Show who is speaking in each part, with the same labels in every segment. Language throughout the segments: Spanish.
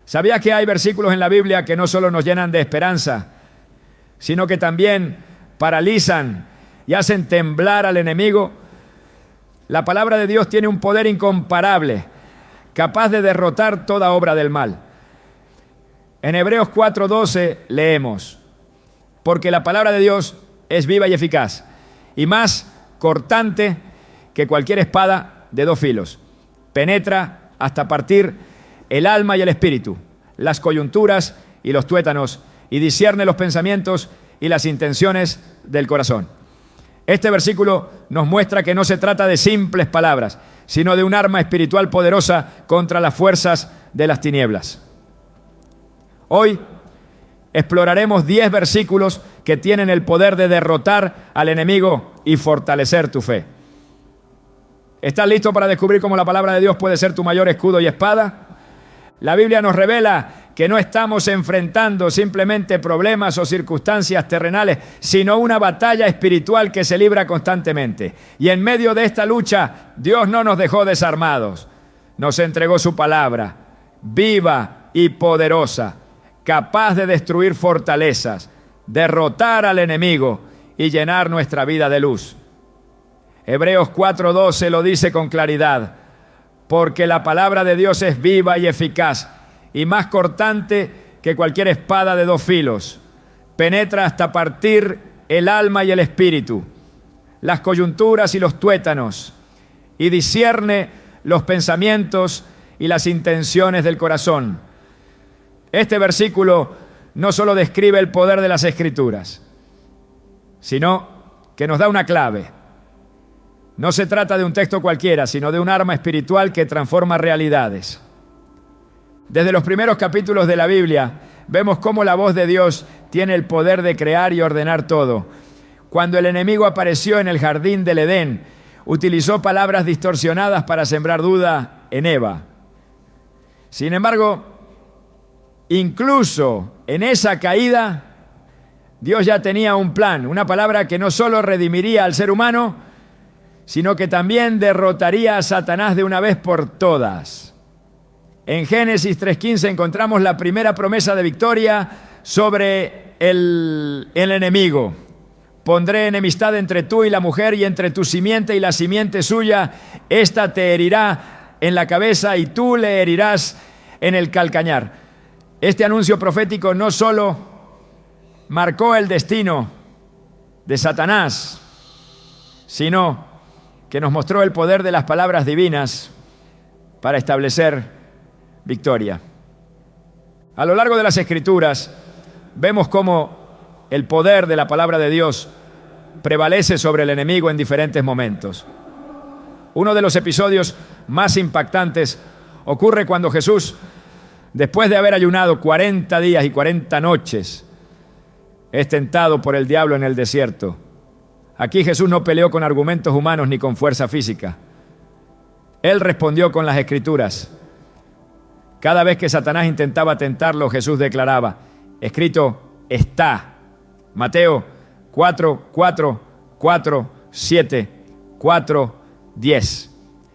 Speaker 1: ¿Sabías que hay versículos en la Biblia que no solo nos llenan de esperanza, sino que también paralizan y hacen temblar al enemigo? La palabra de Dios tiene un poder incomparable, capaz de derrotar toda obra del mal. En Hebreos 4:12 leemos: porque la palabra de Dios es viva y eficaz, y más cortante que cualquier espada de dos filos. Penetra hasta partir el alma y el espíritu, las coyunturas y los tuétanos, y discierne los pensamientos y las intenciones del corazón. Este versículo nos muestra que no se trata de simples palabras, sino de un arma espiritual poderosa contra las fuerzas de las tinieblas. Hoy exploraremos 10 versículos que tienen el poder de derrotar al enemigo y fortalecer tu fe. ¿Estás listo para descubrir cómo la palabra de Dios puede ser tu mayor escudo y espada? La Biblia nos revela que no estamos enfrentando simplemente problemas o circunstancias terrenales, sino una batalla espiritual que se libra constantemente. Y en medio de esta lucha, Dios no nos dejó desarmados. Nos entregó su palabra, viva y poderosa, capaz de destruir fortalezas, derrotar al enemigo y llenar nuestra vida de luz. Hebreos 4:12 lo dice con claridad: porque la palabra de Dios es viva y eficaz, y más cortante que cualquier espada de dos filos. Penetra hasta partir el alma y el espíritu, las coyunturas y los tuétanos, y discierne los pensamientos y las intenciones del corazón. Este versículo no solo describe el poder de las Escrituras, sino que nos da una clave. No se trata de un texto cualquiera, sino de un arma espiritual que transforma realidades. Desde los primeros capítulos de la Biblia, vemos cómo la voz de Dios tiene el poder de crear y ordenar todo. Cuando el enemigo apareció en el jardín del Edén, utilizó palabras distorsionadas para sembrar duda en Eva. Sin embargo, incluso en esa caída, Dios ya tenía un plan, una palabra que no solo redimiría al ser humano, sino que también derrotaría a Satanás de una vez por todas. En Génesis 3:15 encontramos la primera promesa de victoria sobre el enemigo. Pondré enemistad entre tú y la mujer, y entre tu simiente y la simiente suya. Esta te herirá en la cabeza y tú le herirás en el calcañar. Este anuncio profético no solo marcó el destino de Satanás, sino que nos mostró el poder de las palabras divinas para establecer victoria. A lo largo de las Escrituras vemos cómo el poder de la palabra de Dios prevalece sobre el enemigo en diferentes momentos. Uno de los episodios más impactantes ocurre cuando Jesús, después de haber ayunado 40 días y 40 noches, es tentado por el diablo en el desierto. Aquí Jesús no peleó con argumentos humanos ni con fuerza física. Él respondió con las Escrituras. Cada vez que Satanás intentaba tentarlo, Jesús declaraba: escrito está. Mateo 4:4, 4:7, 4:10.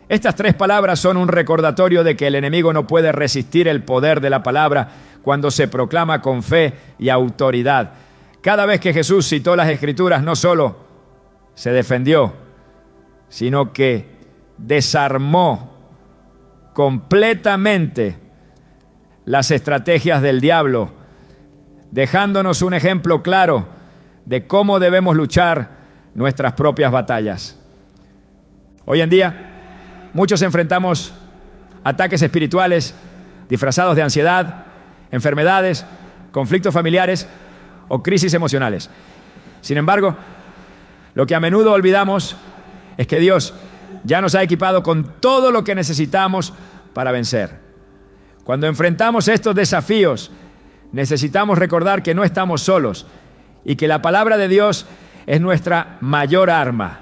Speaker 1: Estas 3 palabras son un recordatorio de que el enemigo no puede resistir el poder de la palabra cuando se proclama con fe y autoridad. Cada vez que Jesús citó las Escrituras, no solo se defendió, sino que desarmó completamente las estrategias del diablo, dejándonos un ejemplo claro de cómo debemos luchar nuestras propias batallas. Hoy en día, muchos enfrentamos ataques espirituales disfrazados de ansiedad, enfermedades, conflictos familiares o crisis emocionales. Sin embargo, lo que a menudo olvidamos es que Dios ya nos ha equipado con todo lo que necesitamos para vencer. Cuando enfrentamos estos desafíos, necesitamos recordar que no estamos solos y que la palabra de Dios es nuestra mayor arma.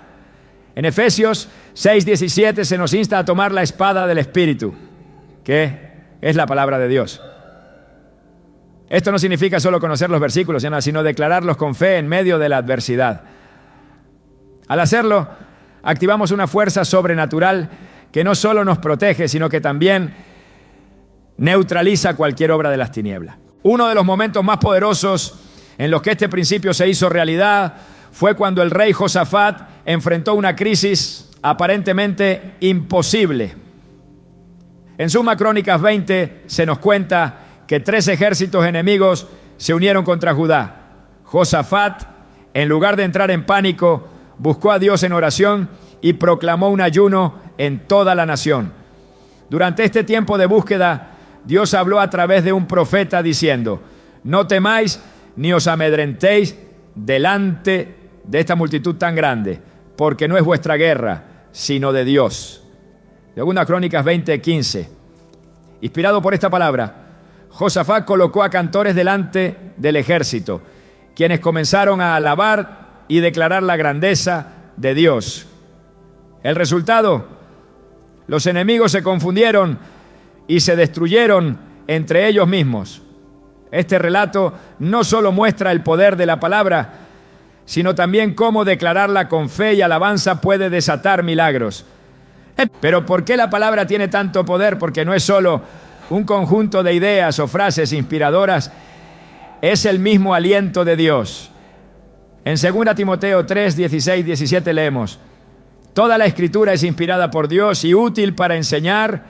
Speaker 1: En Efesios 6:17 se nos insta a tomar la espada del Espíritu, que es la palabra de Dios. Esto no significa solo conocer los versículos, sino declararlos con fe en medio de la adversidad. Al hacerlo, activamos una fuerza sobrenatural que no solo nos protege, sino que también neutraliza cualquier obra de las tinieblas. Uno de los momentos más poderosos en los que este principio se hizo realidad fue cuando el rey Josafat enfrentó una crisis aparentemente imposible. En Suma Crónicas 20 se nos cuenta que 3 ejércitos enemigos se unieron contra Judá. Josafat, en lugar de entrar en pánico, buscó a Dios en oración y proclamó un ayuno en toda la nación. Durante este tiempo de búsqueda, Dios habló a través de un profeta diciendo: no temáis ni os amedrentéis delante de esta multitud tan grande, porque no es vuestra guerra, sino de Dios. Segunda Crónicas 20:15. Inspirado por esta palabra, Josafat colocó a cantores delante del ejército, quienes comenzaron a alabar y declarar la grandeza de Dios. El resultado: los enemigos se confundieron y se destruyeron entre ellos mismos. Este relato no solo muestra el poder de la palabra, sino también cómo declararla con fe y alabanza puede desatar milagros. Pero ¿por qué la palabra tiene tanto poder? Porque no es solo un conjunto de ideas o frases inspiradoras, es el mismo aliento de Dios. En 2 Timoteo 3, 16, 17 leemos: toda la escritura es inspirada por Dios y útil para enseñar,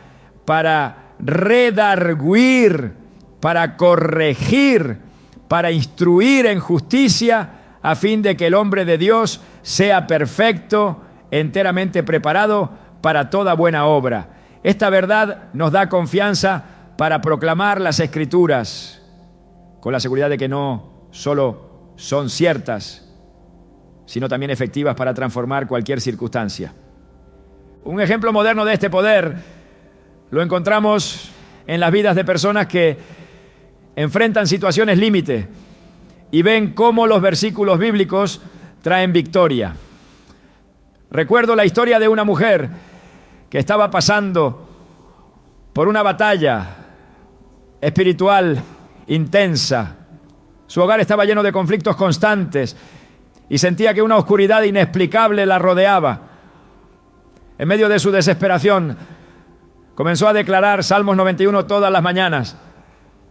Speaker 1: para redarguir, para corregir, para instruir en justicia, a fin de que el hombre de Dios sea perfecto, enteramente preparado para toda buena obra. Esta verdad nos da confianza para proclamar las Escrituras, con la seguridad de que no solo son ciertas, sino también efectivas para transformar cualquier circunstancia. Un ejemplo moderno de este poder lo encontramos en las vidas de personas que enfrentan situaciones límite y ven cómo los versículos bíblicos traen victoria. Recuerdo la historia de una mujer que estaba pasando por una batalla espiritual intensa. Su hogar estaba lleno de conflictos constantes y sentía que una oscuridad inexplicable la rodeaba. En medio de su desesperación, comenzó a declarar Salmos 91 todas las mañanas.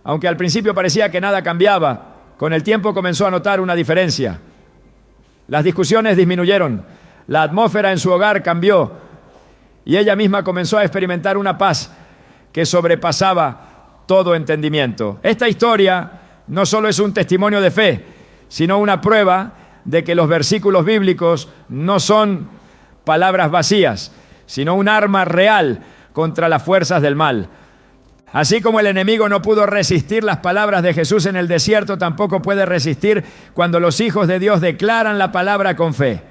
Speaker 1: Aunque al principio parecía que nada cambiaba, con el tiempo comenzó a notar una diferencia. Las discusiones disminuyeron, la atmósfera en su hogar cambió y ella misma comenzó a experimentar una paz que sobrepasaba todo entendimiento. Esta historia no solo es un testimonio de fe, sino una prueba de que los versículos bíblicos no son palabras vacías, sino un arma real contra las fuerzas del mal. Así como el enemigo no pudo resistir las palabras de Jesús en el desierto, tampoco puede resistir cuando los hijos de Dios declaran la palabra con fe.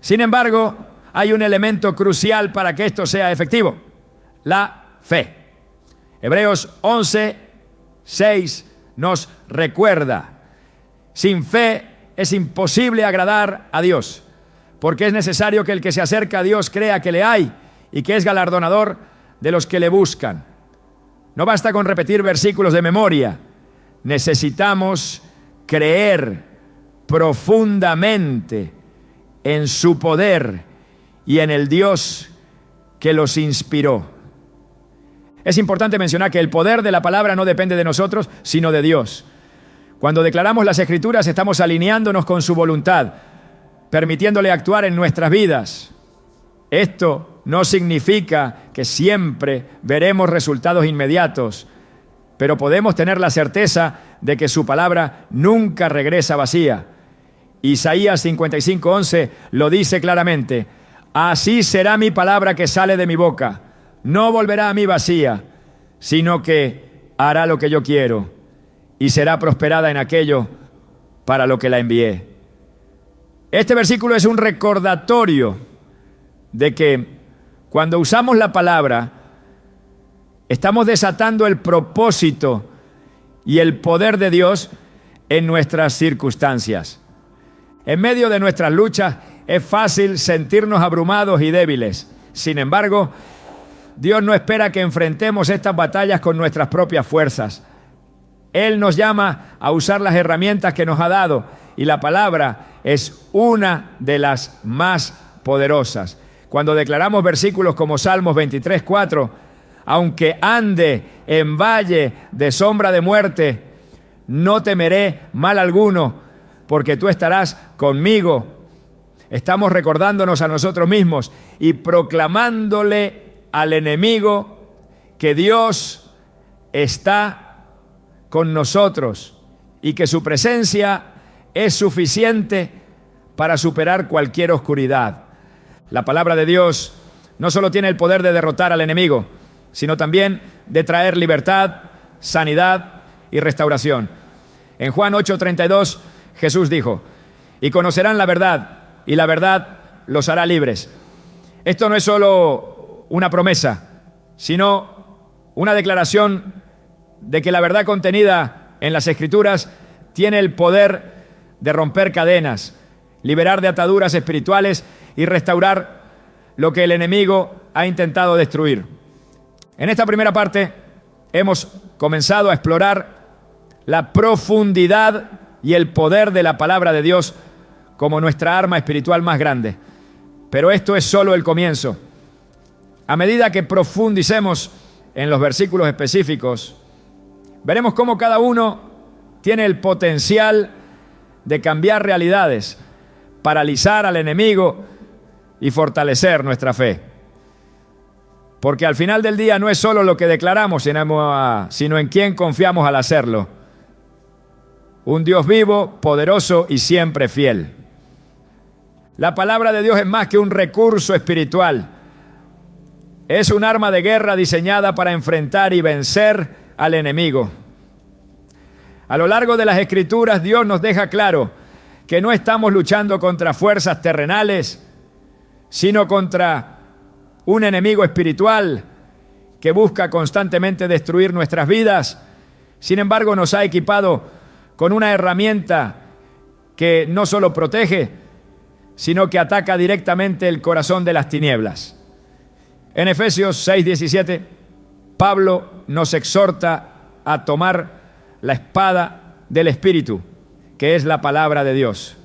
Speaker 1: Sin embargo, hay un elemento crucial para que esto sea efectivo: la fe. Hebreos 11, 6 nos recuerda: sin fe es imposible agradar a Dios, porque es necesario que el que se acerca a Dios crea que le hay y que es galardonador de los que le buscan. No basta con repetir versículos de memoria, necesitamos creer profundamente en su poder y en el Dios que los inspiró. Es importante mencionar que el poder de la palabra no depende de nosotros, sino de Dios. Cuando declaramos las Escrituras, estamos alineándonos con su voluntad, permitiéndole actuar en nuestras vidas. Esto no significa que siempre veremos resultados inmediatos, pero podemos tener la certeza de que su palabra nunca regresa vacía. Isaías 55:11 lo dice claramente: así será mi palabra que sale de mi boca, no volverá a mí vacía, sino que hará lo que yo quiero y será prosperada en aquello para lo que la envié. Este versículo es un recordatorio de que cuando usamos la palabra, estamos desatando el propósito y el poder de Dios en nuestras circunstancias. En medio de nuestras luchas es fácil sentirnos abrumados y débiles. Sin embargo, Dios no espera que enfrentemos estas batallas con nuestras propias fuerzas. Él nos llama a usar las herramientas que nos ha dado y la palabra es una de las más poderosas. Cuando declaramos versículos como Salmos 23:4, Aunque ande en valle de sombra de muerte, no temeré mal alguno, porque tú estarás conmigo. Estamos recordándonos a nosotros mismos y proclamándole al enemigo que Dios está con nosotros y que su presencia es suficiente para superar cualquier oscuridad. La palabra de Dios no solo tiene el poder de derrotar al enemigo, sino también de traer libertad, sanidad y restauración. En Juan 8:32, Jesús dijo: y conocerán la verdad, y la verdad los hará libres. Esto no es solo una promesa, sino una declaración de que la verdad contenida en las Escrituras tiene el poder de romper cadenas, liberar de ataduras espirituales y restaurar lo que el enemigo ha intentado destruir. En esta primera parte hemos comenzado a explorar la profundidad y el poder de la palabra de Dios como nuestra arma espiritual más grande. Pero esto es solo el comienzo. A medida que profundicemos en los versículos específicos, veremos cómo cada uno tiene el potencial de cambiar realidades, paralizar al enemigo y fortalecer nuestra fe. Porque al final del día no es solo lo que declaramos, sino en quién confiamos al hacerlo. Un Dios vivo, poderoso y siempre fiel. La palabra de Dios es más que un recurso espiritual. Es un arma de guerra diseñada para enfrentar y vencer al enemigo. A lo largo de las Escrituras, Dios nos deja claro que no estamos luchando contra fuerzas terrenales, sino contra un enemigo espiritual que busca constantemente destruir nuestras vidas. Sin embargo, nos ha equipado con una herramienta que no solo protege, sino que ataca directamente el corazón de las tinieblas. En Efesios 6:17, Pablo nos exhorta a tomar la espada del Espíritu, que es la palabra de Dios.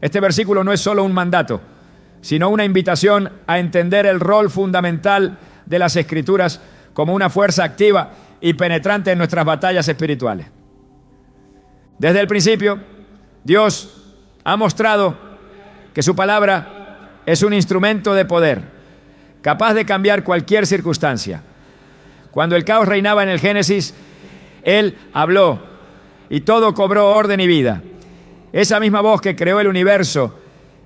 Speaker 1: Este versículo no es solo un mandato, sino una invitación a entender el rol fundamental de las Escrituras como una fuerza activa y penetrante en nuestras batallas espirituales. Desde el principio, Dios ha mostrado que su palabra es un instrumento de poder, capaz de cambiar cualquier circunstancia. Cuando el caos reinaba en el Génesis, Él habló y todo cobró orden y vida. Esa misma voz que creó el universo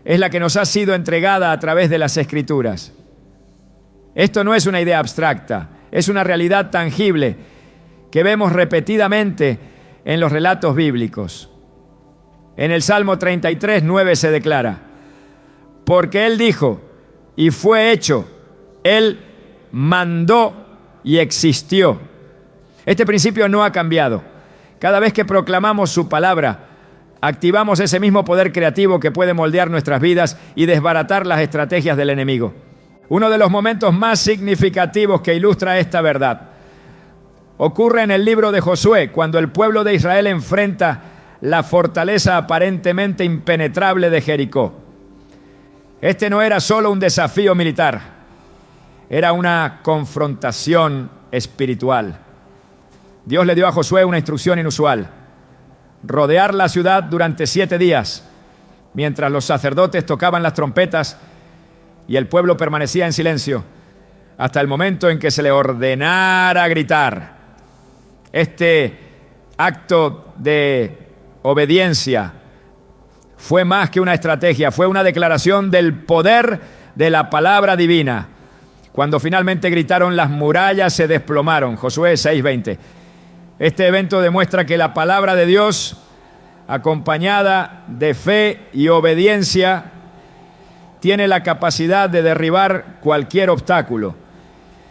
Speaker 1: es la que nos ha sido entregada a través de las Escrituras. Esto no es una idea abstracta, es una realidad tangible que vemos repetidamente en los relatos bíblicos. En el Salmo 33:9 se declara: porque Él dijo y fue hecho, Él mandó y existió. Este principio no ha cambiado. Cada vez que proclamamos su palabra, activamos ese mismo poder creativo que puede moldear nuestras vidas y desbaratar las estrategias del enemigo. Uno de los momentos más significativos que ilustra esta verdad ocurre en el libro de Josué, cuando el pueblo de Israel enfrenta la fortaleza aparentemente impenetrable de Jericó. Este no era solo un desafío militar, era una confrontación espiritual. Dios le dio a Josué una instrucción inusual: rodear la ciudad durante 7 días, mientras los sacerdotes tocaban las trompetas y el pueblo permanecía en silencio, hasta el momento en que se le ordenara gritar. Este acto de obediencia fue más que una estrategia, fue una declaración del poder de la palabra divina. Cuando finalmente gritaron, las murallas se desplomaron. Josué 6:20. Este evento demuestra que la palabra de Dios, acompañada de fe y obediencia, tiene la capacidad de derribar cualquier obstáculo,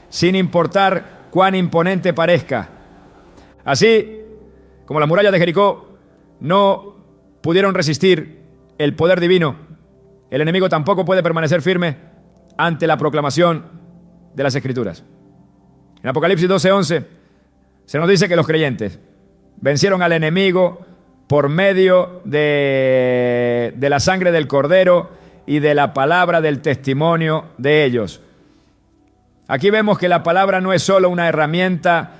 Speaker 1: sin importar cuán imponente parezca. Así como las murallas de Jericó no pudieron resistir el poder divino, el enemigo tampoco puede permanecer firme ante la proclamación de las Escrituras. En Apocalipsis 12:11 se nos dice que los creyentes vencieron al enemigo por medio de la sangre del Cordero y de la palabra del testimonio de ellos. Aquí vemos que la palabra no es solo una herramienta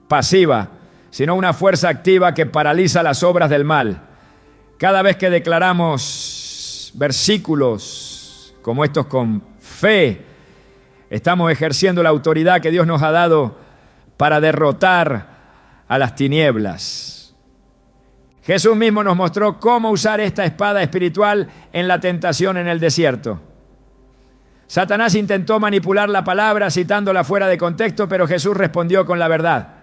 Speaker 1: pasiva, sino una fuerza activa que paraliza las obras del mal. Cada vez que declaramos versículos como estos con fe, estamos ejerciendo la autoridad que Dios nos ha dado para derrotar a las tinieblas. Jesús mismo nos mostró cómo usar esta espada espiritual en la tentación en el desierto. Satanás intentó manipular la palabra citándola fuera de contexto, pero Jesús respondió con la verdad.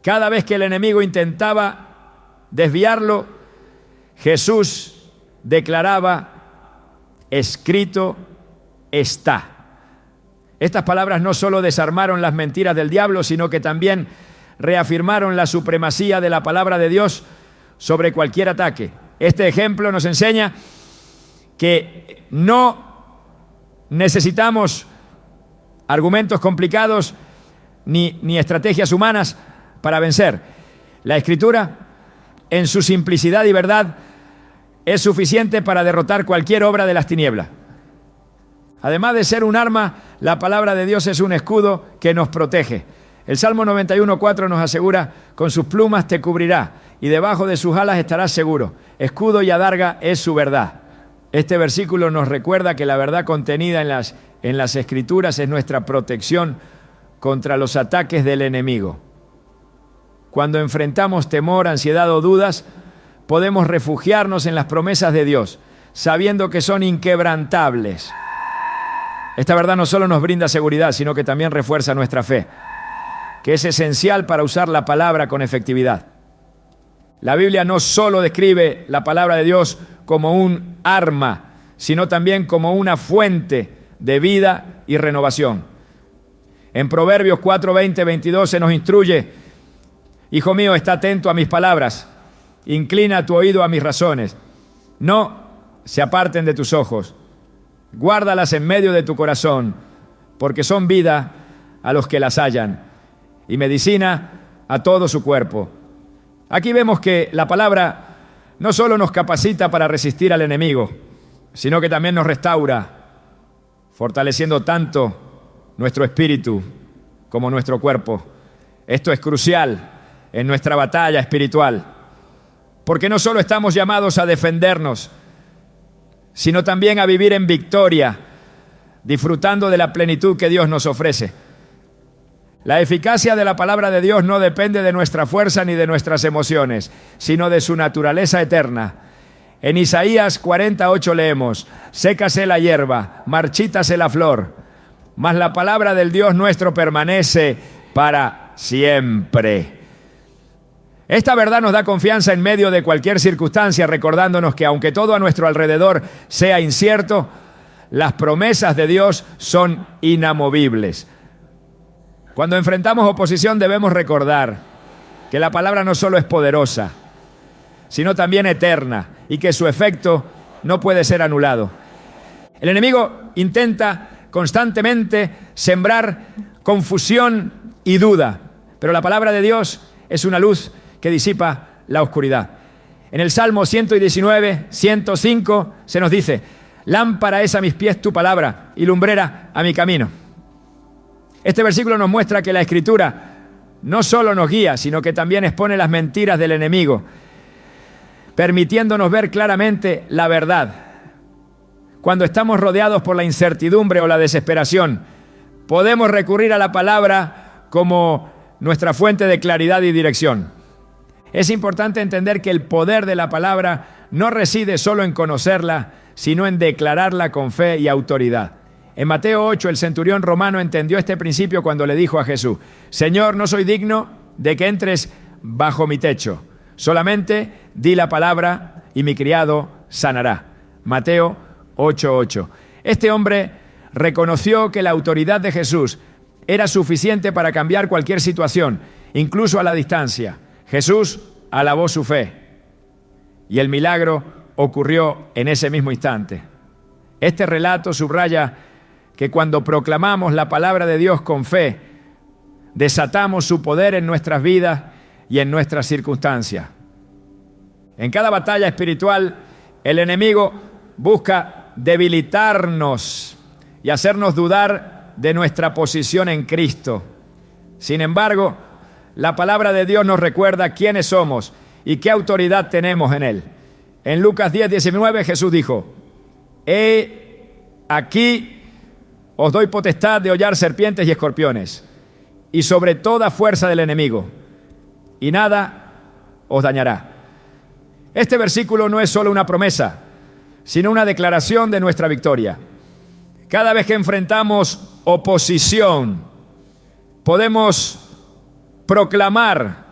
Speaker 1: Cada vez que el enemigo intentaba desviarlo, Jesús declaraba: escrito está. Estas palabras no solo desarmaron las mentiras del diablo, sino que también reafirmaron la supremacía de la palabra de Dios sobre cualquier ataque. Este ejemplo nos enseña que no necesitamos argumentos complicados ni estrategias humanas para vencer. La Escritura, en su simplicidad y verdad, es suficiente para derrotar cualquier obra de las tinieblas. Además de ser un arma, la palabra de Dios es un escudo que nos protege. El Salmo 91:4 nos asegura: con sus plumas te cubrirá y debajo de sus alas estarás seguro. Escudo y adarga es su verdad. Este versículo nos recuerda que la verdad contenida en las Escrituras es nuestra protección contra los ataques del enemigo. Cuando enfrentamos temor, ansiedad o dudas, podemos refugiarnos en las promesas de Dios, sabiendo que son inquebrantables. Esta verdad no solo nos brinda seguridad, sino que también refuerza nuestra fe, que es esencial para usar la palabra con efectividad. La Biblia no solo describe la palabra de Dios como un arma, sino también como una fuente de vida y renovación. En Proverbios 4:20-22 se nos instruye: hijo mío, está atento a mis palabras, inclina tu oído a mis razones, no se aparten de tus ojos, guárdalas en medio de tu corazón, porque son vida a los que las hallan y medicina a todo su cuerpo. Aquí vemos que la palabra no solo nos capacita para resistir al enemigo, sino que también nos restaura, fortaleciendo tanto nuestro espíritu como nuestro cuerpo. Esto es crucial en nuestra batalla espiritual, porque no solo estamos llamados a defendernos, sino también a vivir en victoria, disfrutando de la plenitud que Dios nos ofrece. La eficacia de la palabra de Dios no depende de nuestra fuerza ni de nuestras emociones, sino de su naturaleza eterna. En Isaías 48 leemos: sécase la hierba, marchítase la flor, mas la palabra del Dios nuestro permanece para siempre. Esta verdad nos da confianza en medio de cualquier circunstancia, recordándonos que aunque todo a nuestro alrededor sea incierto, las promesas de Dios son inamovibles. Cuando enfrentamos oposición debemos recordar que la palabra no solo es poderosa, sino también eterna, y que su efecto no puede ser anulado. El enemigo intenta constantemente sembrar confusión y duda, pero la palabra de Dios es una luz que disipa la oscuridad. En el Salmo 119, 105 se nos dice: lámpara es a mis pies tu palabra y lumbrera a mi camino. Este versículo nos muestra que la Escritura no solo nos guía, sino que también expone las mentiras del enemigo, permitiéndonos ver claramente la verdad. Cuando estamos rodeados por la incertidumbre o la desesperación, podemos recurrir a la palabra como nuestra fuente de claridad y dirección. Es importante entender que el poder de la palabra no reside solo en conocerla, sino en declararla con fe y autoridad. En Mateo 8, el centurión romano entendió este principio cuando le dijo a Jesús: Señor, no soy digno de que entres bajo mi techo. Solamente di la palabra y mi criado sanará. Mateo 8:8. Este hombre reconoció que la autoridad de Jesús era suficiente para cambiar cualquier situación, incluso a la distancia. Jesús alabó su fe y el milagro ocurrió en ese mismo instante. Este relato subraya que cuando proclamamos la palabra de Dios con fe, desatamos su poder en nuestras vidas y en nuestras circunstancias. En cada batalla espiritual, el enemigo busca debilitarnos y hacernos dudar de nuestra posición en Cristo. Sin embargo, la palabra de Dios nos recuerda quiénes somos y qué autoridad tenemos en Él. En Lucas 10:19 Jesús dijo: aquí os doy potestad de hollar serpientes y escorpiones, y sobre toda fuerza del enemigo, y nada os dañará. Este versículo no es solo una promesa, sino una declaración de nuestra victoria. Cada vez que enfrentamos oposición, podemos proclamar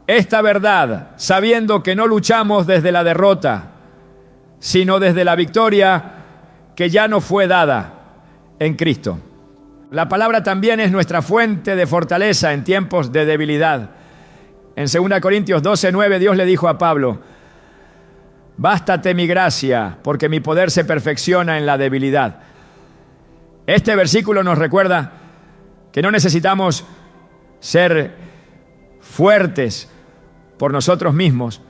Speaker 1: esta verdad, sabiendo que no luchamos desde la derrota, sino desde la victoria que ya nos fue dada en Cristo. La palabra también es nuestra fuente de fortaleza en tiempos de debilidad. En 2 Corintios 12:9 Dios le dijo a Pablo: bástate mi gracia, porque mi poder se perfecciona en la debilidad. Este versículo nos recuerda que no necesitamos ser fuertes por nosotros mismos,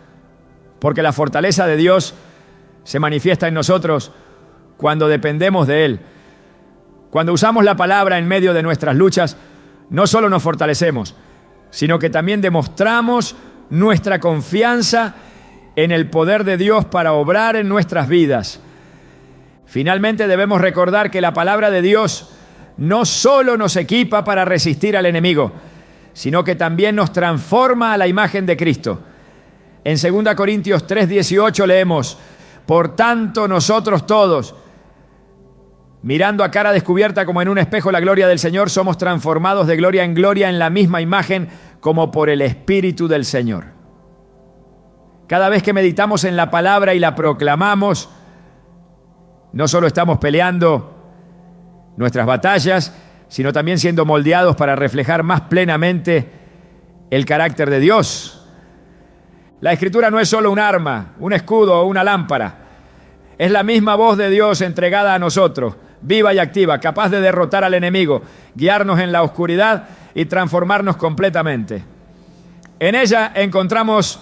Speaker 1: porque la fortaleza de Dios se manifiesta en nosotros cuando dependemos de Él. Cuando usamos la palabra en medio de nuestras luchas, no solo nos fortalecemos, sino que también demostramos nuestra confianza en el poder de Dios para obrar en nuestras vidas. Finalmente, debemos recordar que la palabra de Dios no solo nos equipa para resistir al enemigo, sino que también nos transforma a la imagen de Cristo. En 2 Corintios 3:18 leemos: por tanto, nosotros todos, mirando a cara descubierta como en un espejo la gloria del Señor, somos transformados de gloria en gloria en la misma imagen como por el Espíritu del Señor. Cada vez que meditamos en la palabra y la proclamamos, no solo estamos peleando nuestras batallas, sino también siendo moldeados para reflejar más plenamente el carácter de Dios. La Escritura no es solo un arma, un escudo o una lámpara. Es la misma voz de Dios entregada a nosotros, viva y activa, capaz de derrotar al enemigo, guiarnos en la oscuridad y transformarnos completamente. En ella encontramos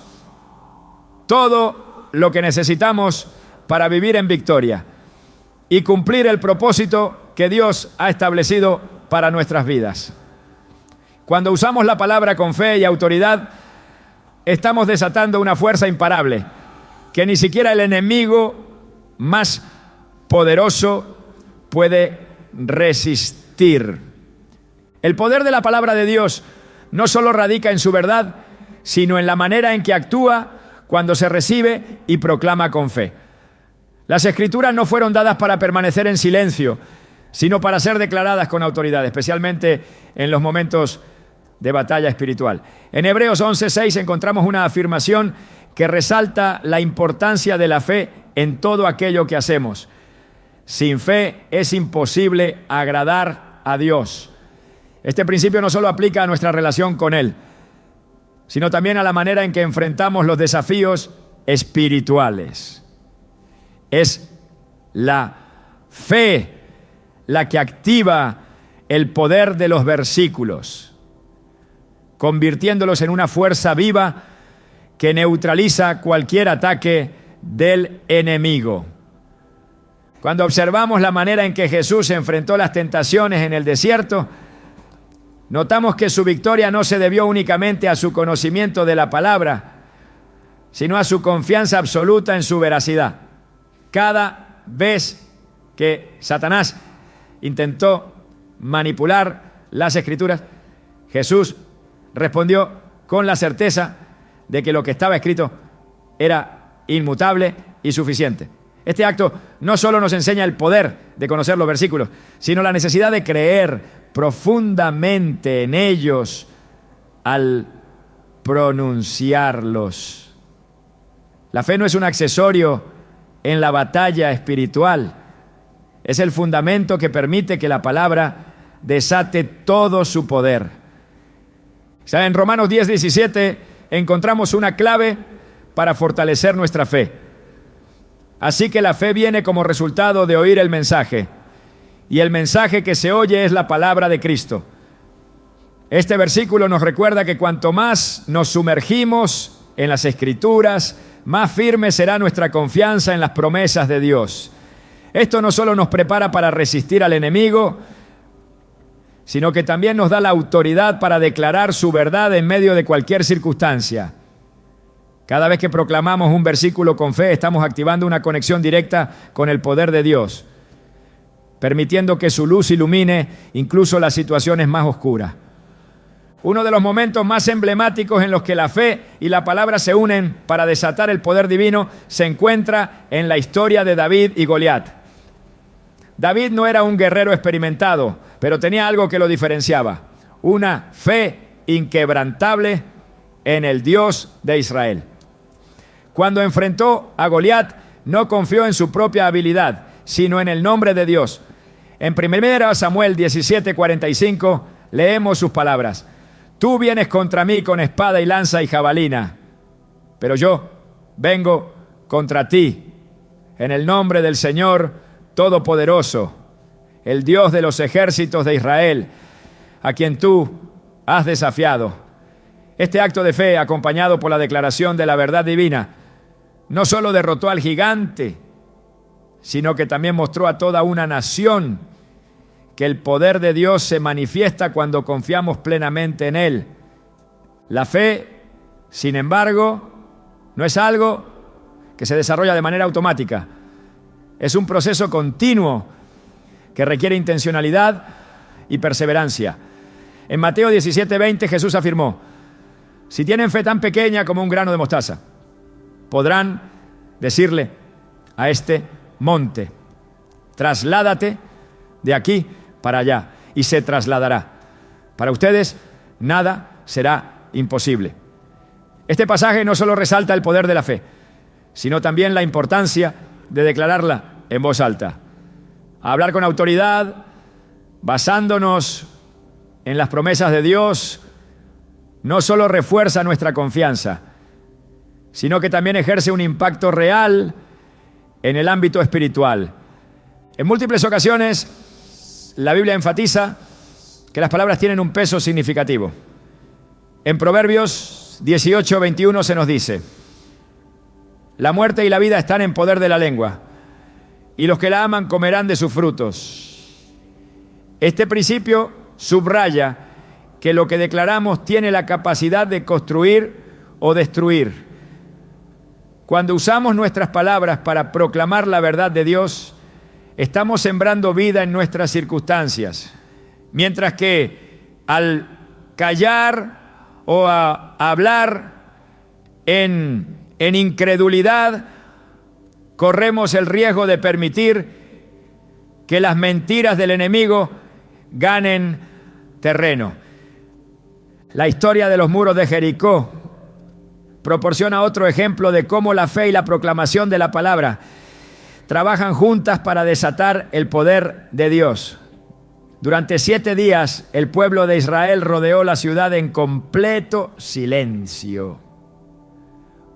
Speaker 1: todo lo que necesitamos para vivir en victoria y cumplir el propósito que Dios ha establecido para nuestras vidas. Cuando usamos la palabra con fe y autoridad, estamos desatando una fuerza imparable que ni siquiera el enemigo más poderoso puede resistir. El poder de la palabra de Dios no solo radica en su verdad, sino en la manera en que actúa cuando se recibe y proclama con fe. Las Escrituras no fueron dadas para permanecer en silencio, sino para ser declaradas con autoridad, especialmente en los momentos de batalla espiritual. En Hebreos 11:6 encontramos una afirmación que resalta la importancia de la fe en todo aquello que hacemos. Sin fe es imposible agradar a Dios. Este principio no solo aplica a nuestra relación con Él, sino también a la manera en que enfrentamos los desafíos espirituales. Es la fe la que activa el poder de los versículos, convirtiéndolos en una fuerza viva que neutraliza cualquier ataque del enemigo. Cuando observamos la manera en que Jesús enfrentó las tentaciones en el desierto, notamos que su victoria no se debió únicamente a su conocimiento de la palabra, sino a su confianza absoluta en su veracidad. Cada vez que Satanás intentó manipular las Escrituras, Jesús respondió con la certeza de que lo que estaba escrito era inmutable y suficiente. Este acto no solo nos enseña el poder de conocer los versículos, sino la necesidad de creer profundamente en ellos al pronunciarlos. La fe no es un accesorio en la batalla espiritual, es el fundamento que permite que la palabra desate todo su poder. En Romanos 10:17 encontramos una clave para fortalecer nuestra fe. Así que la fe viene como resultado de oír el mensaje, y el mensaje que se oye es la palabra de Cristo. Este versículo nos recuerda que cuanto más nos sumergimos en las Escrituras, más firme será nuestra confianza en las promesas de Dios. Esto no solo nos prepara para resistir al enemigo, sino que también nos da la autoridad para declarar su verdad en medio de cualquier circunstancia. Cada vez que proclamamos un versículo con fe, estamos activando una conexión directa con el poder de Dios, permitiendo que su luz ilumine incluso las situaciones más oscuras. Uno de los momentos más emblemáticos en los que la fe y la palabra se unen para desatar el poder divino se encuentra en la historia de David y Goliat. David no era un guerrero experimentado, pero tenía algo que lo diferenciaba: una fe inquebrantable en el Dios de Israel. Cuando enfrentó a Goliat, no confió en su propia habilidad, sino en el nombre de Dios. En 1 Samuel 17:45 leemos sus palabras: Tú vienes contra mí con espada y lanza y jabalina, pero yo vengo contra ti en el nombre del Señor Todopoderoso, el Dios de los ejércitos de Israel, a quien tú has desafiado. Este acto de fe, acompañado por la declaración de la verdad divina, no solo derrotó al gigante, sino que también mostró a toda una nación que el poder de Dios se manifiesta cuando confiamos plenamente en Él. La fe, sin embargo, no es algo que se desarrolla de manera automática. Es un proceso continuo que requiere intencionalidad y perseverancia. En Mateo 17:20 Jesús afirmó: si tienen fe tan pequeña como un grano de mostaza, podrán decirle a este monte: trasládate de aquí para allá, y se trasladará. Para ustedes nada será imposible. Este pasaje no solo resalta el poder de la fe, sino también la importancia de declararla en voz alta. Hablar con autoridad, basándonos en las promesas de Dios, no solo refuerza nuestra confianza, sino que también ejerce un impacto real en el ámbito espiritual. En múltiples ocasiones, la Biblia enfatiza que las palabras tienen un peso significativo. En Proverbios 18:21 se nos dice: la muerte y la vida están en poder de la lengua, y los que la aman comerán de sus frutos. Este principio subraya que lo que declaramos tiene la capacidad de construir o destruir. Cuando usamos nuestras palabras para proclamar la verdad de Dios, estamos sembrando vida en nuestras circunstancias, mientras que al callar o a hablar en incredulidad, corremos el riesgo de permitir que las mentiras del enemigo ganen terreno. La historia de los muros de Jericó proporciona otro ejemplo de cómo la fe y la proclamación de la palabra trabajan juntas para desatar el poder de Dios. Durante 7 días, el pueblo de Israel rodeó la ciudad en completo silencio,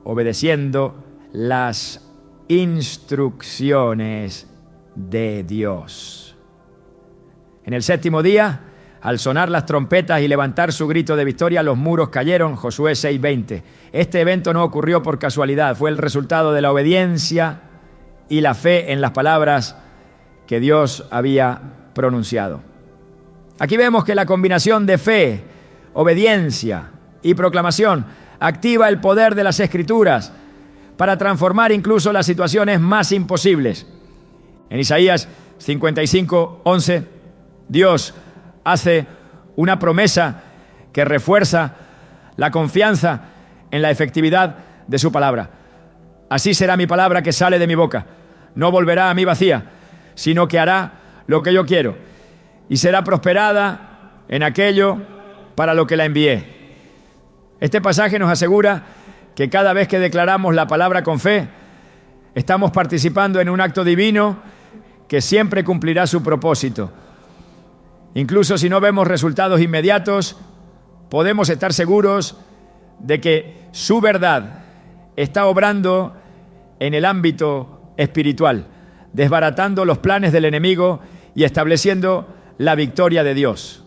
Speaker 1: obedeciendo las instrucciones de Dios. En el 7º día, al sonar las trompetas y levantar su grito de victoria, los muros cayeron. Josué 6:20. Este evento no ocurrió por casualidad, fue el resultado de la obediencia y la fe en las palabras que Dios había pronunciado. Aquí vemos que la combinación de fe, obediencia y proclamación activa el poder de las Escrituras para transformar incluso las situaciones más imposibles. En Isaías 55:11, Dios hace una promesa que refuerza la confianza en la efectividad de su palabra. Así será mi palabra que sale de mi boca. No volverá a mí vacía, sino que hará lo que yo quiero y será prosperada en aquello para lo que la envié. Este pasaje nos asegura que cada vez que declaramos la palabra con fe, estamos participando en un acto divino que siempre cumplirá su propósito. Incluso si no vemos resultados inmediatos, podemos estar seguros de que su verdad está obrando en el ámbito espiritual, desbaratando los planes del enemigo y estableciendo la victoria de Dios.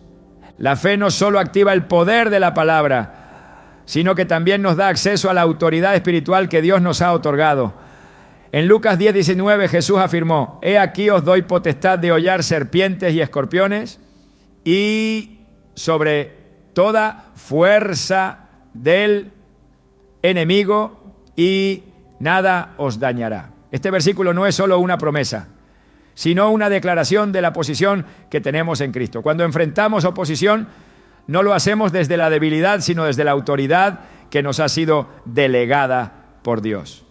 Speaker 1: La fe no solo activa el poder de la palabra, sino que también nos da acceso a la autoridad espiritual que Dios nos ha otorgado. En Lucas 10:19 Jesús afirmó: He aquí os doy potestad de hollar serpientes y escorpiones y sobre toda fuerza del enemigo, y nada os dañará. Este versículo no es solo una promesa, sino una declaración de la posición que tenemos en Cristo. Cuando enfrentamos oposición, no lo hacemos desde la debilidad, sino desde la autoridad que nos ha sido delegada por Dios.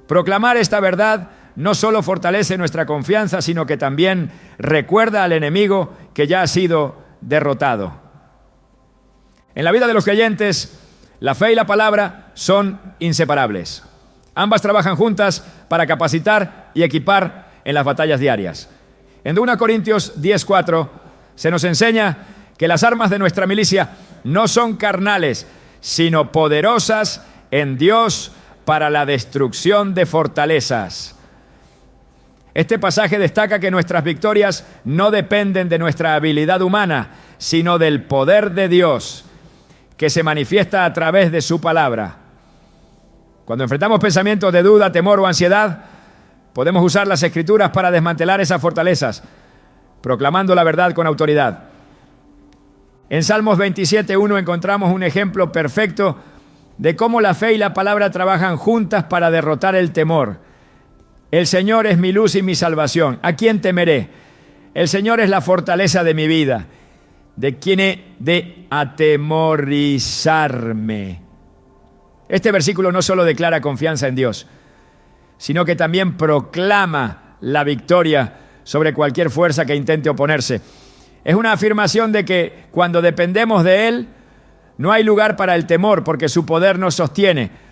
Speaker 1: Proclamar esta verdad no solo fortalece nuestra confianza, sino que también recuerda al enemigo que ya ha sido derrotado. En la vida de los creyentes, la fe y la palabra son inseparables. Ambas trabajan juntas para capacitar y equipar en las batallas diarias. En 2 Corintios 10:4 se nos enseña que las armas de nuestra milicia no son carnales, sino poderosas en Dios para la destrucción de fortalezas. Este pasaje destaca que nuestras victorias no dependen de nuestra habilidad humana, sino del poder de Dios, que se manifiesta a través de su palabra. Cuando enfrentamos pensamientos de duda, temor o ansiedad, podemos usar las Escrituras para desmantelar esas fortalezas, proclamando la verdad con autoridad. En Salmos 27:1 encontramos un ejemplo perfecto de cómo la fe y la palabra trabajan juntas para derrotar el temor. El Señor es mi luz y mi salvación. ¿A quién temeré? El Señor es la fortaleza de mi vida. ¿De quién he de atemorizarme? Este versículo no solo declara confianza en Dios, sino que también proclama la victoria sobre cualquier fuerza que intente oponerse. Es una afirmación de que cuando dependemos de Él, no hay lugar para el temor, porque su poder nos sostiene.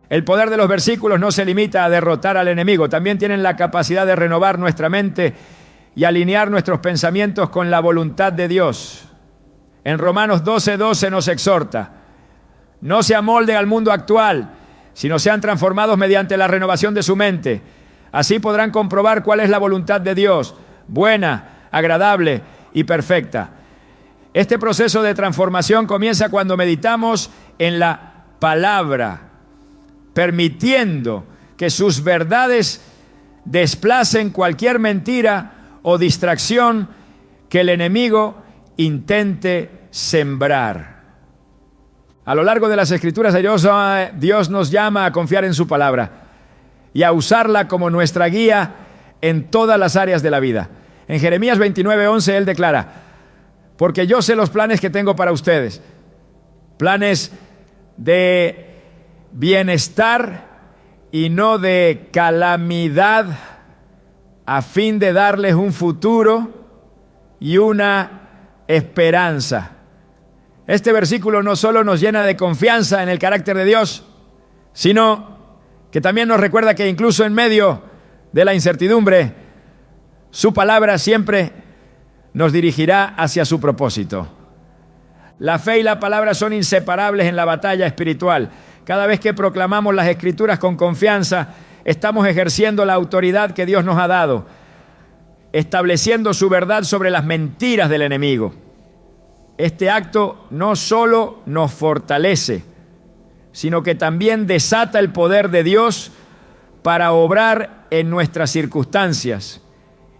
Speaker 1: El poder de los versículos no se limita a derrotar al enemigo, también tienen la capacidad de renovar nuestra mente y alinear nuestros pensamientos con la voluntad de Dios. En Romanos 12:12 nos exhorta: no se amolden al mundo actual, sino sean transformados mediante la renovación de su mente. Así podrán comprobar cuál es la voluntad de Dios, buena, agradable y perfecta. Este proceso de transformación comienza cuando meditamos en la palabra, permitiendo que sus verdades desplacen cualquier mentira o distracción que el enemigo intente sembrar. A lo largo de las Escrituras, Dios nos llama a confiar en su palabra y a usarla como nuestra guía en todas las áreas de la vida. En Jeremías 29:11 Él declara: porque yo sé los planes que tengo para ustedes, planes de bienestar y no de calamidad, a fin de darles un futuro y una esperanza. Este versículo no solo nos llena de confianza en el carácter de Dios, sino que también nos recuerda que incluso en medio de la incertidumbre, su palabra siempre nos dirigirá hacia su propósito. La fe y la palabra son inseparables en la batalla espiritual. Cada vez que proclamamos las Escrituras con confianza, estamos ejerciendo la autoridad que Dios nos ha dado, estableciendo su verdad sobre las mentiras del enemigo. Este acto no solo nos fortalece, sino que también desata el poder de Dios para obrar en nuestras circunstancias